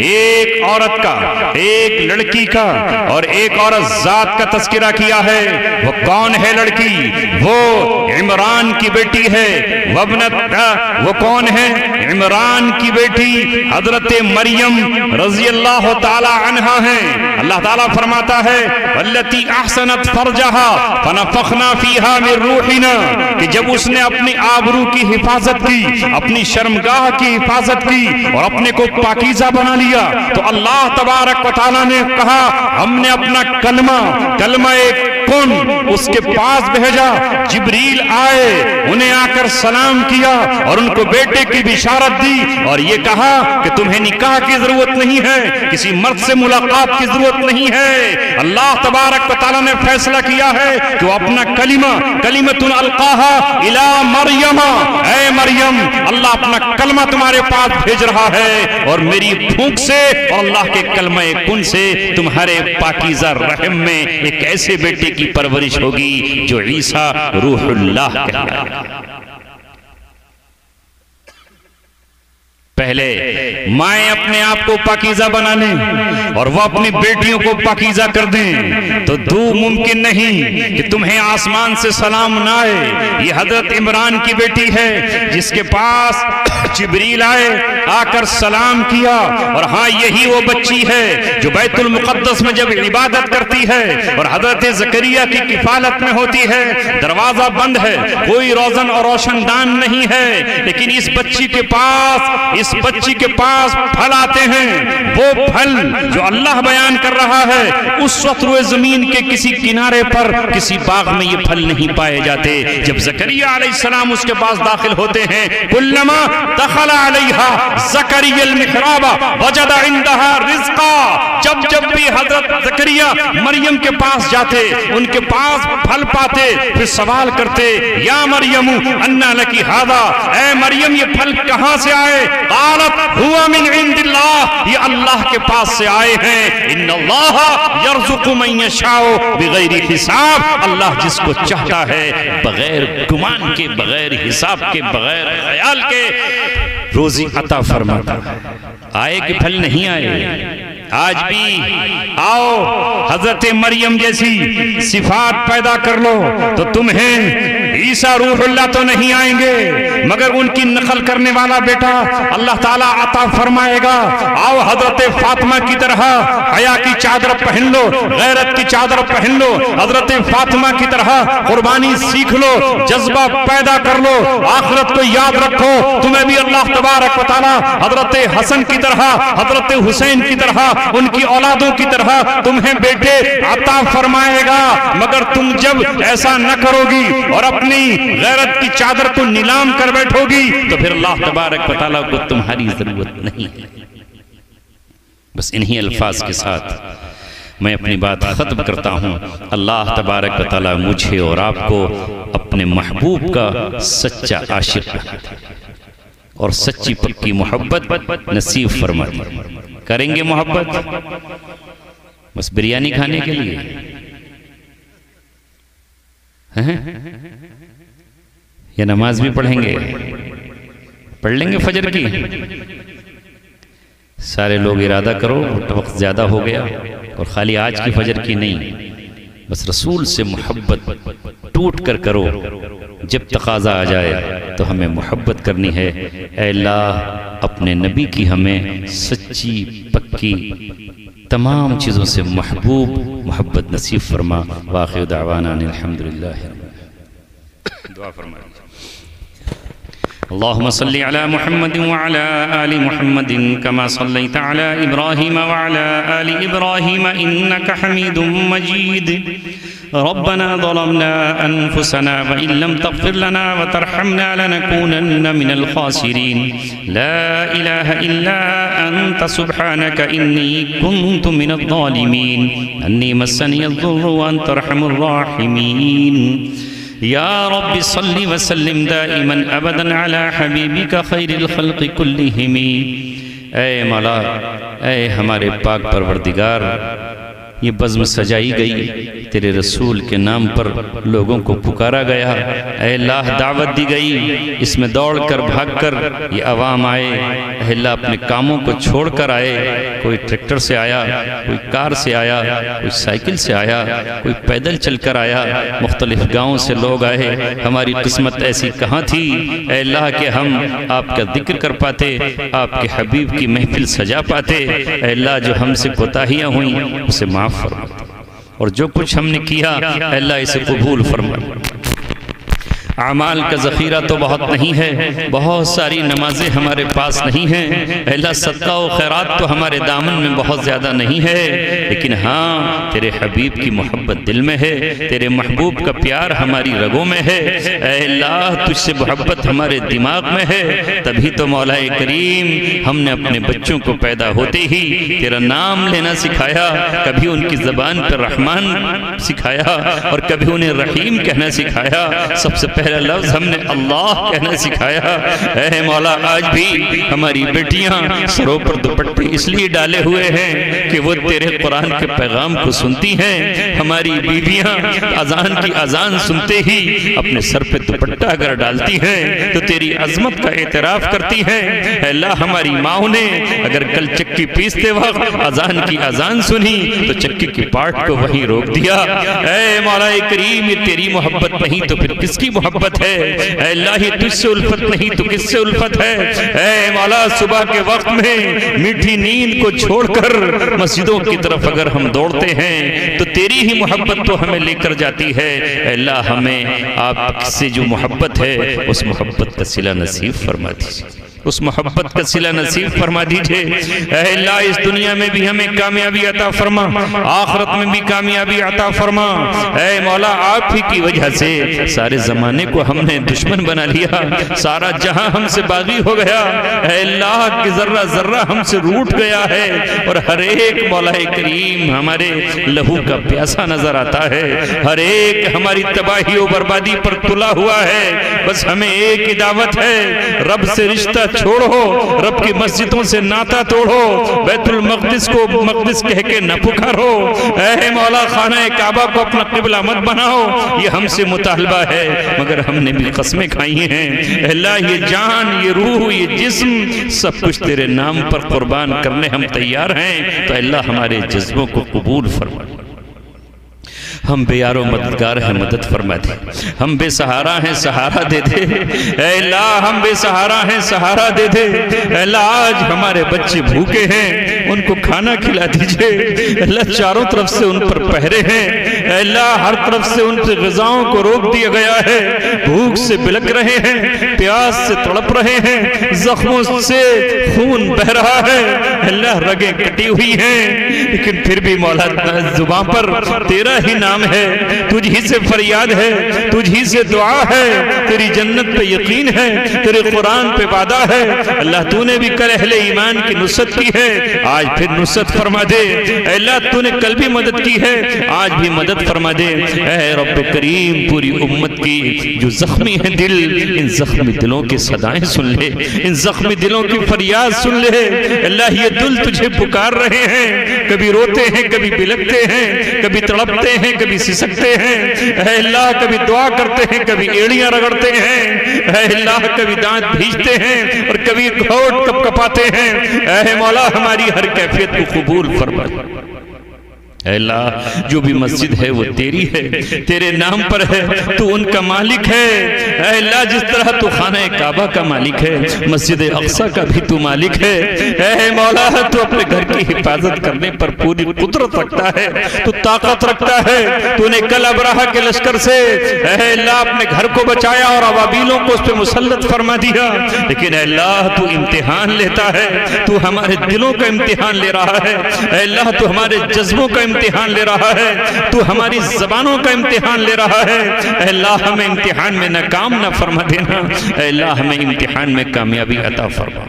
ایک عورت کا، ایک لڑکی کا اور ایک عورت ذات کا تذکرہ کیا ہے. وہ کون ہے لڑکی؟ وہ عمران کی بیٹی ہے. وہ کون ہے؟ عمران کی بیٹی حضرت مریم رضی اللہ تعالی عنہا ہیں. اللہ تعالیٰ فرماتا ہے والتی احسنت فرجہا فنفخنا فیہا من روحنا، کہ جب اس نے اپنی آبرو کی حفاظت کی، اپنی شرمگاہ کی حفاظت کی اور اپنے کو پاکیزہ بنا لیا، تو اللہ تبارک و تعالیٰ نے کہا ہم نے اپنا کلمہ کن اس کے پاس بھیجا. جبریل آئے، انہیں آ کر سلام کیا اور ان کو بیٹے کی بشارت دی اور یہ کہا کہ تمہیں نکاح کی ضرورت نہیں ہے، کسی مرد سے ملاقات کی ضرورت نہیں ہے. اللہ تبارک و تعالیٰ نے فیصلہ کیا ہے کہ وہ اپنا کلمۃ القاہا الی مریم، اے مریم اللہ اپنا کلمہ تمہارے پاس بھیج رہا ہے اور میری پھونک سے اور اللہ کے کلمہ کن سے تمہارے پاکیزہ رحم میں ایک ایسے بیٹے کی پرورش ہوگی جو عیسیٰ روح اللہ کہلایا. پہلے مائیں اپنے آپ کو پاکیزہ بنا لیں اور وہ اپنی بیٹیوں کو پاکیزہ کر دیں تو ممکن نہیں کہ تمہیں آسمان سے سلام نہ آئے. یہ حضرت عمران کی بیٹی ہے جس کے پاس جبریل آئے، آ کر سلام کیا. اور ہاں یہی وہ بچی ہے جو بیت المقدس میں جب عبادت کرتی ہے اور حضرت زکریا کی کفالت میں ہوتی ہے، دروازہ بند ہے، کوئی روزن اور روشن دان نہیں ہے، لیکن اس بچی کے پاس پھل آتے ہیں. وہ پھل جو اللہ بیان کر رہا ہے، اس وقت روئے زمین کے کسی کنارے پر کسی باغ میں یہ پھل نہیں پائے جاتے. جب زکریا علیہ السلام اس کے پاس داخل ہوتے ہیں، کلما دخل علیہا زکریا المحراب وجد عندہا رزقا، جب بھی حضرت زکریا مریم کے پاس جاتے، ان کے پاس پھل پاتے، پھر سوال کرتے یا مریم انا لکی ھذا، اے مریم یہ پھل کہاں سے آئے؟ قالت ہوا من عند اللہ، یہ اللہ کے پاس سے آئے ہیں. ان اللہ یرزق من یشاء بغیر حساب، اللہ جس کو چاہتا ہے بغیر گمان کے، بغیر حساب کے، بغیر خیال کے روزی عطا فرماتا ہے. آئے کہ پھل نہیں آئے؟ آج بھی آؤ حضرت مریم جیسی صفات پیدا کر لو تو تمہیں عیسیٰ روح اللہ تو نہیں آئیں گے مگر ان کی نقل کرنے والا بیٹا اللہ تعالیٰ عطا فرمائے گا۔ آؤ حضرت فاطمہ کی طرح حیا کی چادر پہن لو، غیرت کی چادر پہن لو، حضرت فاطمہ کی طرح قربانی سیکھ لو، جذبہ پیدا کر لو، آخرت کو یاد رکھو۔ تمہیں بھی اللہ تبارک و تعالیٰ حضرت حسن کی طرح، حضرت حسین کی طرح، ان کی اولادوں کی طرح تمہیں بیٹے عطا فرمائے گا، مگر تم جب ایسا نہ کرو گی اور اپنی غیرت کی چادر کو نیلام کر بیٹھو گی تو پھر اللہ تبارک و تعالیٰ کو تمہاری ضرورت نہیں ہے۔ بس انہی الفاظ کے ساتھ میں اپنی بات ختم کرتا ہوں۔ اللہ تبارک و تعالیٰ مجھے اور آپ کو اپنے محبوب کا سچا عاشق اور سچی پکی محبت نصیب فرما دے۔ کریں گے محبت بس بریانی کھانے کے لیے؟ یا نماز بھی پڑھیں گے؟ پڑھ لیں گے فجر کی؟ سارے لوگ ارادہ کرو، وقت زیادہ ہو گیا، اور خالی آج کی فجر کی نہیں، بس رسول سے محبت ٹوٹ کر کرو۔ جب تقاضا آ جائے تو ہمیں محبت کرنی ہے۔ اے اللہ اپنے نبی کی ہمیں سچی پکی تمام چیزوں سے محبت نصیب فرما۔ وآخر دعوانا الحمدللہ۔ دعا فرمائیں۔ اللهم صل على محمد وعلى آل محمد كما صليت على إبراهيم وعلى آل إبراهيم إنك حميد مجيد ربنا ظلمنا أنفسنا وإن لم تغفر لنا وترحمنا لنكونن من الخاسرين لا إله إلا أنت سبحانك إني كنت من الظالمين أني مسني الضر وأنت أرحم الراحمين یا رب صلی وسلم دائما ابدا علی حبیبک خیر الخلق کلہم۔ اے مولا، اے ہمارے پاک پروردگار، یہ بزم سجائی گئی تیرے رسول کے نام پر، لوگوں کو پکارا گیا، اے اللہ دعوت دی گئی، اس میں دوڑ کر بھاگ کر یہ عوام آئے، اے اللہ اپنے کاموں کو چھوڑ کر آئے، کوئی ٹریکٹر سے آیا، کوئی کار سے آیا، کوئی سائیکل سے آیا، کوئی پیدل چل کر آیا، مختلف گاؤں سے لوگ آئے۔ ہماری قسمت ایسی کہاں تھی اے اللہ کہ ہم آپ کا ذکر کر پاتے، آپ کے حبیب کی محفل سجا پاتے۔ اے اللہ جو ہم سے کوتاہیاں ہوئیں اسے معاف فرما، اور جو کچھ ہم نے کیا اے اللہ اسے قبول فرما۔ اعمال کا ذخیرہ تو بہت نہیں ہے، بہت ساری نمازیں ہمارے پاس نہیں ہیں، اے اللہ صدقہ و خیرات تو ہمارے دامن میں بہت زیادہ نہیں ہے، لیکن ہاں تیرے حبیب کی محبت دل میں ہے، تیرے محبوب کا پیار ہماری رگوں میں ہے، اے اللہ تجھ سے محبت ہمارے دماغ میں ہے، تبھی تو مولا کریم ہم نے اپنے بچوں کو پیدا ہوتے ہی تیرا نام لینا سکھایا، کبھی ان کی زبان پر رحمان سکھایا اور کبھی انہیں رحیم کہنا سکھایا، سب سے پہلا لفظ ہم نے اللہ کہنا سکھایا۔ اے مولا آج بھی ہماری بیٹیاں سروں پر دوپٹے اس لیے ڈالے ہوئے ہیں کہ وہ تیرے قرآن کے پیغام کو سنتی ہیں، ہماری بیویاں اذان کی اذان سنتے ہی اپنے سر پہ دوپٹہ اگر ڈالتی ہیں تو تیری عظمت کا اعتراف کرتی ہیں۔ اے اللہ ہماری ماں نے اگر کل چکی پیستے وقت اذان کی اذان سنی تو چکی کی پارٹ کو وہیں روک دیا۔ اے مولا کریم یہ تیری محبت نہیں تو پھر کس کی محبت ہے؟ اے اللہ یہ تجھ سے الفت نہیں تو کس سے الفت ہے؟ اے مولا صبح کے وقت میں میٹھی نیند کو چھوڑ کر مسجدوں کی طرف اگر ہم دوڑتے ہیں تو تیری ہی محبت تو ہمیں لے کر جاتی ہے۔ اے اللہ ہمیں آپ سے جو محبت ہے اس محبت کا صلہ نصیب فرما دیجیے، اس محبت کا صلہ نصیب فرما دیجئے۔ اے اللہ اس دنیا میں بھی ہمیں کامیابی عطا فرما، آخرت میں بھی کامیابی عطا فرما۔ اے مولا آپ ہی کی وجہ سے سارے زمانے کو ہم نے دشمن بنا لیا، سارا جہاں ہم سے باغی ہو گیا، اے اللہ کہ ذرہ ذرہ ہم سے روٹ گیا ہے، اور ہر ایک مولا کریم ہمارے لہو کا پیاسا نظر آتا ہے، ہر ایک ہماری تباہی و بربادی پر تلا ہوا ہے۔ بس ہمیں ایک ہی دعوت ہے، رب سے رشتہ چھوڑو، رب کی مسجدوں سے ناتا توڑو، بیت المقدس کو مقدس کہہ کے نہ پکارو، اے مولا خانہ کعبہ کو اپنا قبلہ مت بناؤ، یہ ہم سے مطالبہ ہے، مگر ہم نے بھی قسمیں کھائی ہیں۔ اللہ یہ جان، یہ روح، یہ جسم سب کچھ تیرے نام پر قربان کرنے ہم تیار ہیں، تو اللہ ہمارے جذبوں کو قبول فرما۔ ہم بے یار و مددگار ہیں، مدد فرما دے، ہم بے سہارا ہیں، سہارا دے دے، اے اللہ ہم بے سہارا ہیں، سہارا دے دے، اے اللہ آج ہمارے بچے بھوکے ہیں، ان کو کھانا کھلا دیجئے، اللہ چاروں طرف سے ان پر پہرے ہیں، اے اللہ ہر طرف سے ان سے غذاؤں کو روک دیا گیا ہے، بھوک سے بلک رہے ہیں، پیاس سے تڑپ رہے ہیں، زخموں سے خون بہ رہا ہے، اللہ رگیں کٹی ہوئی ہیں، لیکن پھر بھی مولا زباں پر تیرا ہی نام ہے، تجھ ہی سے فریاد ہے، تجھ ہی سے دعا ہے، تیری جنت پہ یقین ہے، تیرے قرآن پہ وعدہ ہے، اللہ تو نے بھی کل اہل ایمان کی نصرت کی ہے، آج پھر نصرت فرما دے، اے اللہ تو نے کل بھی مدد کی ہے، آج بھی مدد فرما دے، اے رب کریم پوری امت کی جو زخمی ہیں دل، ان زخمی دلوں کی صدائیں سن لے، ان زخمی دلوں کی فریاد سن لے، اللہ یہ دل تجھے پکار رہے ہیں، کبھی روتے ہیں، کبھی بلکتے ہیں، کبھی تڑپتے ہیں، کبھی سسکتے ہیں، اے اللہ کبھی دعا کرتے ہیں، کبھی ایڑیاں رگڑتے ہیں، اے اللہ کبھی دانت بھیجتے ہیں اور کبھی گھوٹ کپ کپاتے ہیں، اے مولا ہماری ہر کیفیت کو قبول فرما۔ اے اللہ جو بھی مسجد ہے وہ تیری ہے، تیرے نام پر ہے، تو ان کا مالک ہے، اے اللہ جس طرح تو خانہ کعبہ کا مالک ہے، مسجد اقصی کا بھی تو مالک ہے، اے مولا تو اپنے گھر کی حفاظت کرنے پر پوری قدرت رکھتا ہے، تو طاقت رکھتا ہے، تو نے کل ابراہہ کے لشکر سے اے اللہ اپنے گھر کو بچایا اور ابابیلوں کو اس پہ مسلط فرما دیا، لیکن اے اللہ تو امتحان لیتا ہے، تو ہمارے دلوں کا امتحان لے رہا ہے، اے اللہ تو ہمارے جذبوں کا امتحان لے رہا ہے، تو ہماری زبانوں کا امتحان لے رہا ہے، اے اللہ ہمیں امتحان میں ناکام نہ فرما دینا، اے اللہ ہمیں امتحان میں کامیابی عطا فرما۔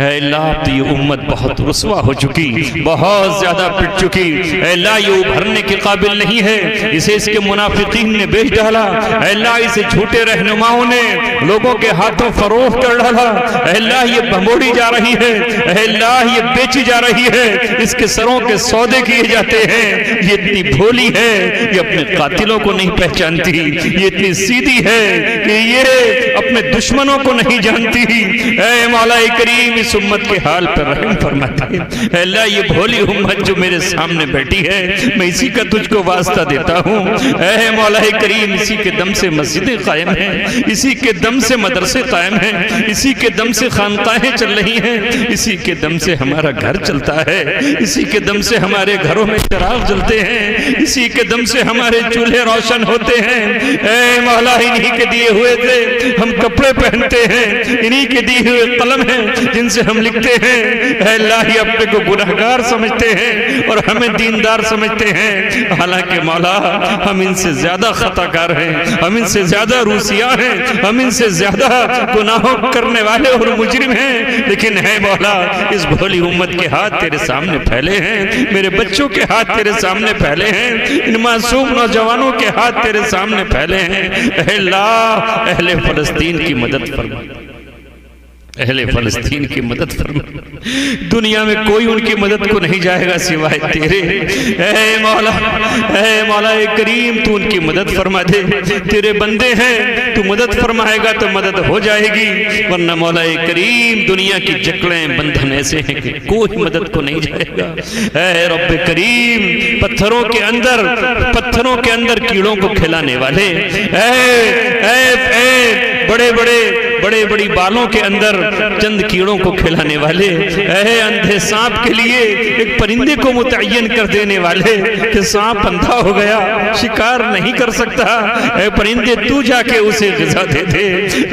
اے اللہ اب تو یہ امت بہت رسوا ہو چکی، بہت زیادہ پٹ چکی، اے اللہ یہ ابھرنے کے قابل نہیں ہے، اسے اس کے منافقین نے بیچ ڈالا، اے اللہ اسے جھوٹے رہنماؤں نے لوگوں کے ہاتھوں فروخت کر ڈالا، اے اللہ یہ بھموڑی جا رہی ہے، اے اللہ یہ بیچی جا رہی ہے، اس کے سروں کے سودے کیے جاتے ہیں، یہ اتنی بھولی ہے یہ اپنے قاتلوں کو نہیں پہچانتی، یہ اتنی سیدھی ہے کہ یہ اپنے دشمنوں کو نہیں جانتی، اے مولا کریم اس امت کے حال پر رحم فرماتے ہیں، اے اللہ یہ بھولی امت جو میرے سامنے بیٹھی ہے میں اسی کا تجھ کو واسطہ دیتا ہوں، اے مولا کریم اسی کے دم سے مسجدیں قائم ہیں، اسی کے دم سے مدرسے قائم ہیں، اسی کے دم سے خانقاہیں چل رہی ہیں، اسی کے دم سے ہمارا گھر چلتا ہے، اسی کے دم سے ہمارے گھروں میں چراغ جلتے ہیں، اسی کے دم سے ہمارے چولہے روشن ہوتے ہیں، اے مولا انہی کے دیے ہوئے تھے ہم کپڑے پہنتے ہیں، انہی کے دیے ہوئے قلم ہیں جن سے ہم لکھتے ہیں، اے اللہ ہی اپنے کو گناہگار سمجھتے ہیں اور ہمیں دیندار سمجھتے ہیں، حالانکہ مولا ہم ان سے زیادہ خطاکار ہیں، ہم ان سے زیادہ روسیاں ہیں، ہم ان سے زیادہ گناہوں کرنے والے اور مجرم ہیں، لیکن اے مولا اس بھولی امت کے ہاتھ تیرے سامنے پھیلے ہیں، میرے بچوں کے ہاتھ تیرے سامنے پھیلے ہیں، ان معصوم نوجوانوں کے ہاتھ تیرے سامنے پھیلے ہیں، اے اللہ اہل فلسطین کی مدد فرما، اہل فلسطین کی مدد فرما، دنیا میں کوئی ان کی مدد کو نہیں جائے گا سوائے تیرے، اے مولا کریم تو ان کی مدد فرما دے، تیرے بندے ہیں تو مدد فرمائے گا تو مدد ہو جائے گی، ورنہ مولا کریم دنیا کی جکڑیں بندھن ایسے ہیں کہ کوئی مدد کو نہیں جائے گا، اے رب کریم پتھروں کے اندر کیڑوں کو کھلانے والے، بڑے بڑی بالوں کے اندر چند کیڑوں کو کھلانے والے، اے اندھے سانپ کے لیے ایک پرندے کو متعین کر دینے والے کہ سانپ اندھا ہو گیا شکار نہیں کر سکتا، اے پرندے تو جا کے اسے غذا دے دے،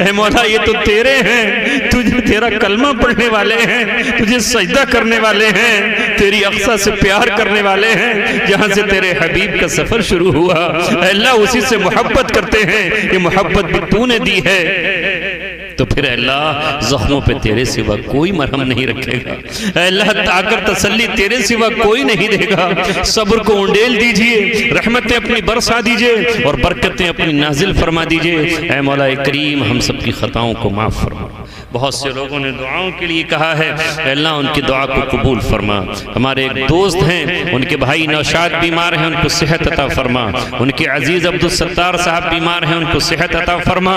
اے مولا یہ تو تیرے ہیں، تجھے تیرا کلمہ پڑھنے والے ہیں، تجھے سجدہ کرنے والے ہیں، تیری اقصی سے پیار کرنے والے ہیں، جہاں سے تیرے حبیب کا سفر شروع ہوا، اے اللہ اسی سے محبت کرتے ہیں، یہ محبت بھی تو نے دی ہے، تو پھر اے اللہ زخموں پہ تیرے سوا کوئی مرہم نہیں رکھے گا، اے اللہ طاقت تسلی تیرے سوا کوئی نہیں دے گا، صبر کو انڈیل دیجئے، رحمتیں اپنی برسا دیجئے اور برکتیں اپنی نازل فرما دیجئے، اے مولا کریم ہم سب کی خطاؤں کو معاف فرما، بہت سے لوگوں نے دعاؤں کے لیے کہا ہے، اے اللہ ان کی دعا کو قبول فرما۔ ہمارے ایک دوست ہیں، ان کے بھائی نوشاد بیمار ہیں، ان کو صحت عطا فرما۔ ان کے عزیز عبدالستار صاحب بیمار ہیں، ان کو صحت عطا فرما۔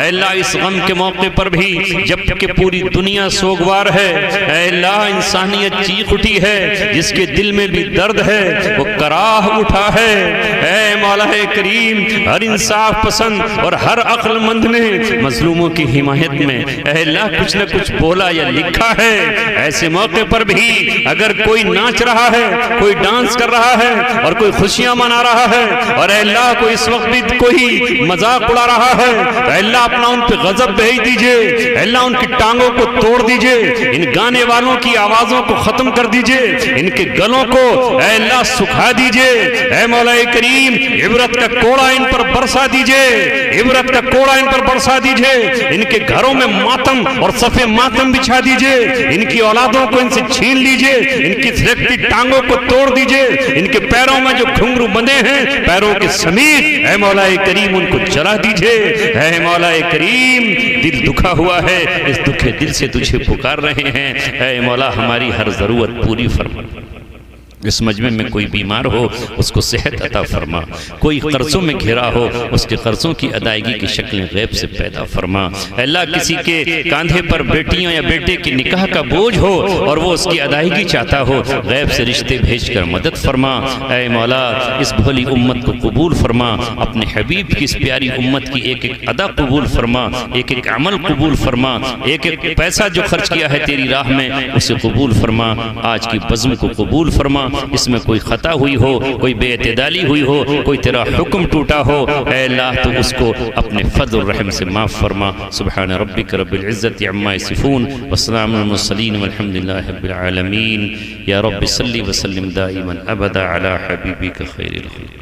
اے اللہ اس غم کے موقع پر بھی جبکہ پوری دنیا سوگوار ہے، اے اللہ انسانیت چیخ اٹھی ہے، جس کے دل میں بھی درد ہے وہ کراہ اٹھا ہے۔ اے مولا کریم، ہر انصاف پسند اور ہر عقل مند نے مظلوموں کی حمایت میں اے اللہ کچھ نہ کچھ بولا یا لکھا ہے۔ ایسے موقع پر بھی اگر کوئی ناچ رہا ہے، کوئی ڈانس کر رہا ہے اور کوئی خوشیاں منا رہا ہے، اور اے اللہ کو اس وقت بھی کوئی مذاق اڑا رہا ہے، تو اے اللہ اپنا ان پہ غضب بھیج دیجئے۔ اے اللہ ان کی ٹانگوں کو توڑ دیجئے، ان گانے والوں کی آوازوں کو ختم کر دیجئے، ان کے گلوں کو اے اللہ سکھا دیجئے۔ اے مولا کریم، عبرت کا کوڑا ان پر برسا دیجئے، عبرت کا کوڑا ان پر برسا دیجئے۔ ان کے گھروں میں ماتم اور صفے ماتم بچھا دیجئے، ان کی اولادوں کو ان سے چھین لیجئے، ان کی تھرکتی ٹانگوں کو توڑ دیجئے، ان کے پیروں میں جو گھنگرو بندے ہیں پیروں کے سمیت اے مولا کریم ان کو جلا دیجئے۔ اے مولا کریم، دل دکھا ہوا ہے، اس دکھے دل سے تجھے پکار رہے ہیں، اے مولا ہماری ہر ضرورت پوری فرما۔ اس مجمع میں کوئی بیمار ہو اس کو صحت عطا فرما، کوئی قرضوں میں گھرا ہو اس کے قرضوں کی ادائیگی کی شکلیں غیب سے پیدا فرما۔ اے اللہ کسی کے کاندھے پر بیٹیوں یا بیٹے کی نکاح کا بوجھ ہو اور وہ اس کی ادائیگی چاہتا ہو، غیب سے رشتے بھیج کر مدد فرما۔ اے مولا اس بھولی امت کو قبول فرما، اپنے حبیب کی اس پیاری امت کی ایک ایک ادا قبول فرما، ایک ایک عمل قبول فرما، ایک ایک پیسہ جو خرچ کیا ہے تیری راہ میں اسے قبول فرما۔ آج کی بزم کو قبول فرما، اس میں کوئی خطا ہوئی ہو، کوئی بے اعتدالی ہوئی ہو، کوئی تیرا حکم ٹوٹا ہو، اے اللہ تو اس کو اپنے فضل و رحم سے معاف فرما۔ سبحان ربک رب العزت عما یصفون والسلام علی المرسلین والحمد للہ رب العالمین۔ یا رب صلی وسلم دائما ابدا علی حبیبک خیر الخلق۔